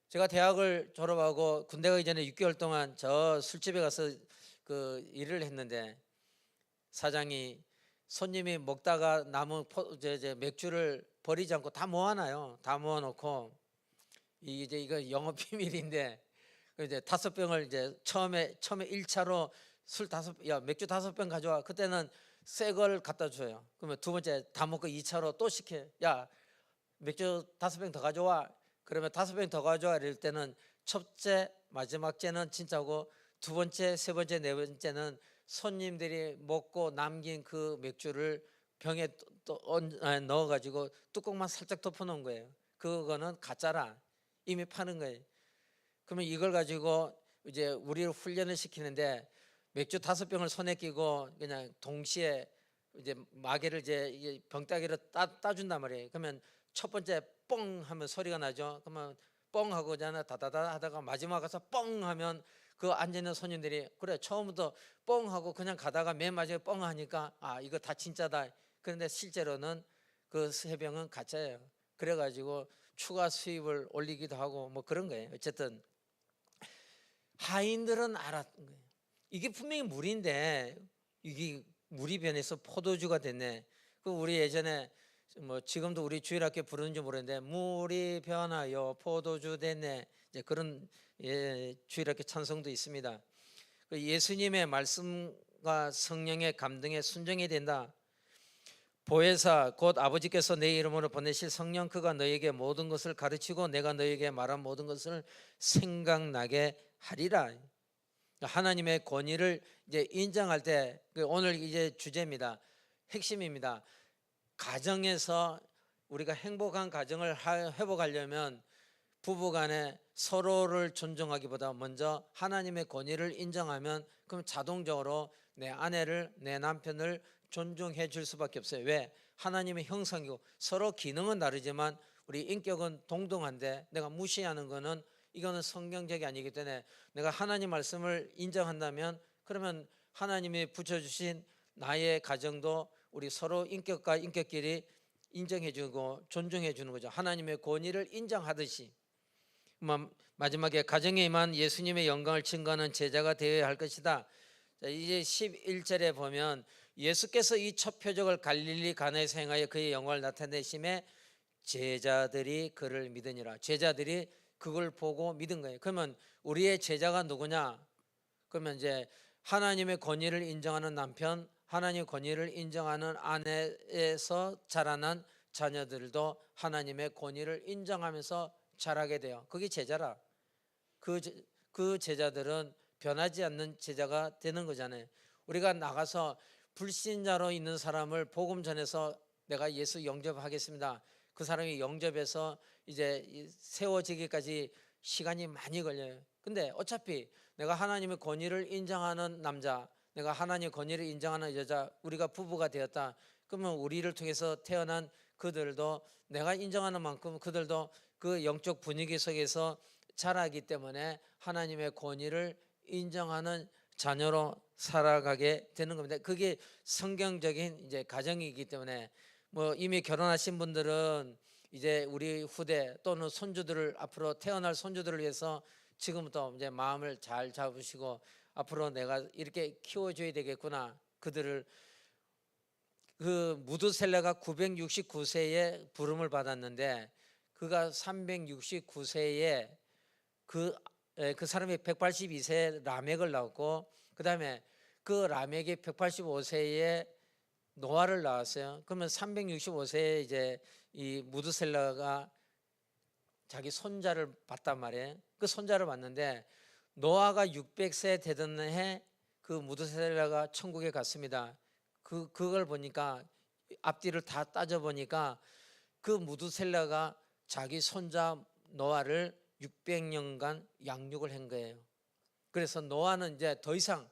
제가 대학을 졸업하고 군대 가기 전에 6개월 동안 저 술집에 가서 그 일을 했는데 사장이 손님이 먹다가 남은 맥주를 버리지 않고 다 모아놔요. 다 모아놓고 이제 이거 영업 비밀인데 이제 5병을 이제 처음에 1차로 맥주 5병 가져와. 그때는 새 걸 갖다 줘요. 그러면 두 번째 다 먹고 2차로 또 시켜. 야, 맥주 5병 더 가져와. 그러면 5병 더 가져와. 이럴 때는 첫째, 마지막 째는 진짜고 두 번째, 세 번째, 네 번째는 손님들이 먹고 남긴 그 맥주를 병에 또 넣어가지고 뚜껑만 살짝 덮어놓은 거예요. 그거는 가짜라. 이미 파는 거예요. 그러면 이걸 가지고 이제 우리를 훈련을 시키는데 맥주 5병을 손에 끼고 그냥 동시에 이제 마개를 이제 병따개로 따준단 말이에요. 그러면 첫 번째 뻥 하면 소리가 나죠. 그러면 뻥 하고잖아 다다다 하다가 마지막 가서 뻥 하면 그 앉아있는 손님들이 그래 처음부터 뻥 하고 그냥 가다가 맨 마지막에 뻥 하니까 아 이거 다 진짜다. 그런데 실제로는 그 세 병은 가짜예요. 그래가지고 추가 수입을 올리기도 하고 뭐 그런 거예요. 어쨌든 하인들은 알았던 거예요. 이게 분명히 물인데 이게 물이 변해서 포도주가 됐네. 그 우리 예전에 뭐 지금도 우리 주일학교 부르는지 모르는데 물이 변하여 포도주 됐네. 이제 그런 주일학교 찬송도 있습니다. 그 예수님의 말씀과 성령의 감동에 순종해야 된다. 보혜사 곧 아버지께서 내 이름으로 보내실 성령 그가 너에게 모든 것을 가르치고 내가 너에게 말한 모든 것을 생각나게 하리라. 하나님의 권위를 이제 인정할 때 오늘 이제 주제입니다. 핵심입니다. 가정에서 우리가 행복한 가정을 회복하려면 부부간에 서로를 존중하기보다 먼저 하나님의 권위를 인정하면 그럼 자동적으로 내 아내를 내 남편을 존중해 줄 수밖에 없어요. 왜? 하나님의 형상이고 서로 기능은 다르지만 우리 인격은 동등한데 내가 무시하는 거는 이거는 성경적이 아니기 때문에 내가 하나님 말씀을 인정한다면 그러면 하나님이 붙여주신 나의 가정도 우리 서로 인격과 인격끼리 인정해 주고 존중해 주는 거죠. 하나님의 권위를 인정하듯이. 마지막에 가정에 임한 예수님의 영광을 증거하는 제자가 되어야 할 것이다. 자, 이제 11절에 보면 예수께서 이 첫 표적을 갈릴리 가나에서 행하여 그의 영광을 나타내심에 제자들이 그를 믿으니라. 제자들이 그걸 보고 믿은 거예요. 그러면 우리의 제자가 누구냐? 그러면 이제 하나님의 권위를 인정하는 남편, 하나님의 권위를 인정하는 아내에서 자라난 자녀들도 하나님의 권위를 인정하면서 자라게 돼요. 그게 제자라. 그 제자들은 변하지 않는 제자가 되는 거잖아요. 우리가 나가서 불신자로 있는 사람을 복음 전해서 내가 예수 영접하겠습니다. 그 사람이 영접해서 이제 세워지기까지 시간이 많이 걸려요. 근데 어차피 내가 하나님의 권위를 인정하는 남자, 내가 하나님의 권위를 인정하는 여자, 우리가 부부가 되었다. 그러면 우리를 통해서 태어난 그들도 내가 인정하는 만큼 그들도 그 영적 분위기 속에서 자라기 때문에 하나님의 권위를 인정하는 자녀로 살아가게 되는 겁니다. 그게 성경적인 이제 가정이기 때문에 뭐 이미 결혼하신 분들은 이제 우리 후대 또는 손주들을 앞으로 태어날 손주들을 위해서 지금부터 이제 마음을 잘 잡으시고 앞으로 내가 이렇게 키워줘야 되겠구나. 그들을 그 무드셀라가 969세에 부름을 받았는데 그 그가 369세에 그 사람이 182세 라멕을 낳았고, 그 다음에 그 라멕이 185세에 노아를 낳았어요. 그러면 365세에 이제 이 무드셀라가 자기 손자를 봤단 말이에요. 그 손자를 봤는데 노아가 600세 되던 해 그 무드셀라가 천국에 갔습니다. 그걸 보니까 앞뒤를 다 따져 보니까 그 무드셀라가 자기 손자 노아를 600년간 양육을 한 거예요. 그래서 노아는 이제 더 이상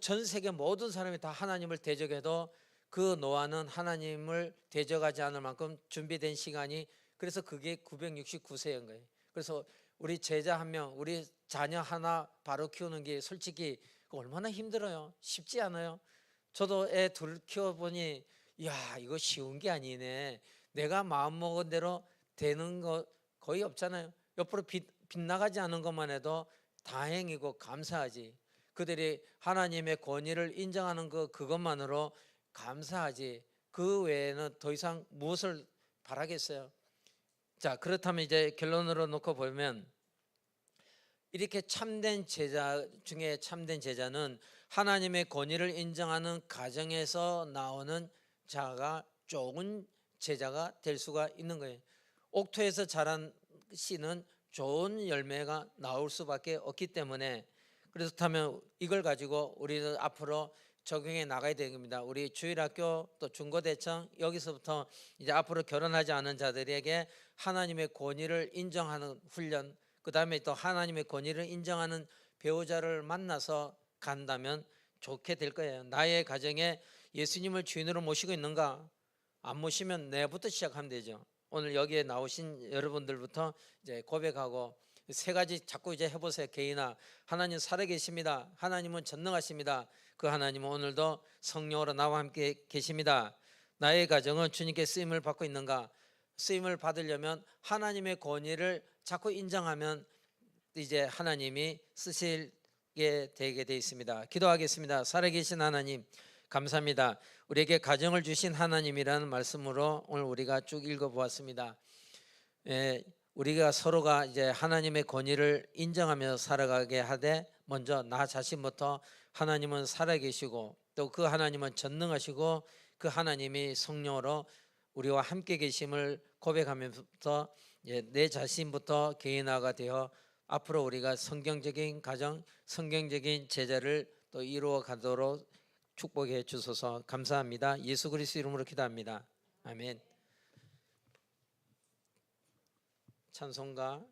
전 세계 모든 사람이 다 하나님을 대적해도 그 노아는 하나님을 대적하지 않을 만큼 준비된 시간이, 그래서 그게 969세인 거예요. 그래서 우리 제자 한 명, 우리 자녀 하나 바로 키우는 게 솔직히 얼마나 힘들어요. 쉽지 않아요. 저도 애 둘 키워보니 야, 이거 쉬운 게 아니네. 내가 마음먹은 대로 되는 거 거의 없잖아요. 옆으로 빗나가지 않은 것만 해도 다행이고 감사하지. 그들이 하나님의 권위를 인정하는 그것만으로 감사하지. 그 외에는 더 이상 무엇을 바라겠어요. 자, 그렇다면 이제 결론으로 놓고 보면, 이렇게 참된 제자 중에 참된 제자는 하나님의 권위를 인정하는 가정에서 나오는 자가 좋은 제자가 될 수가 있는 거예요. 옥토에서 자란 씨는 좋은 열매가 나올 수밖에 없기 때문에, 그렇다면 이걸 가지고 우리는 앞으로 적용해 나가야 됩니다. 우리 주일학교 또 중고대청, 여기서부터 이제 앞으로 결혼하지 않은 자들에게 하나님의 권위를 인정하는 훈련, 그 다음에 또 하나님의 권위를 인정하는 배우자를 만나서 간다면 좋게 될 거예요. 나의 가정에 예수님을 주인으로 모시고 있는가? 안 모시면 내부터 시작하면 되죠. 오늘 여기에 나오신 여러분들부터 이제 고백하고 세 가지 자꾸 이제 해보세요. 개인아, 하나님 살아계십니다. 하나님은 전능하십니다. 그 하나님은 오늘도 성령으로 나와 함께 계십니다. 나의 가정은 주님께 쓰임을 받고 있는가? 쓰임을 받으려면 하나님의 권위를 자꾸 인정하면 이제 하나님이 쓰시게 되게 되어 있습니다. 기도하겠습니다. 살아계신 하나님, 감사합니다. 우리에게 가정을 주신 하나님이라는 말씀으로 오늘 우리가 쭉 읽어보았습니다. 우리가 서로가 이제 하나님의 권위를 인정하며 살아가게 하되, 먼저 나 자신부터 하나님은 살아계시고 또 그 하나님은 전능하시고 그 하나님이 성령으로 우리와 함께 계심을 고백하면서 내 자신부터 개인화가 되어 앞으로 우리가 성경적인 가정, 성경적인 제자를 또 이루어 가도록 축복해 주소서. 감사합니다. 예수 그리스도 이름으로 기도합니다. 아멘. 찬송가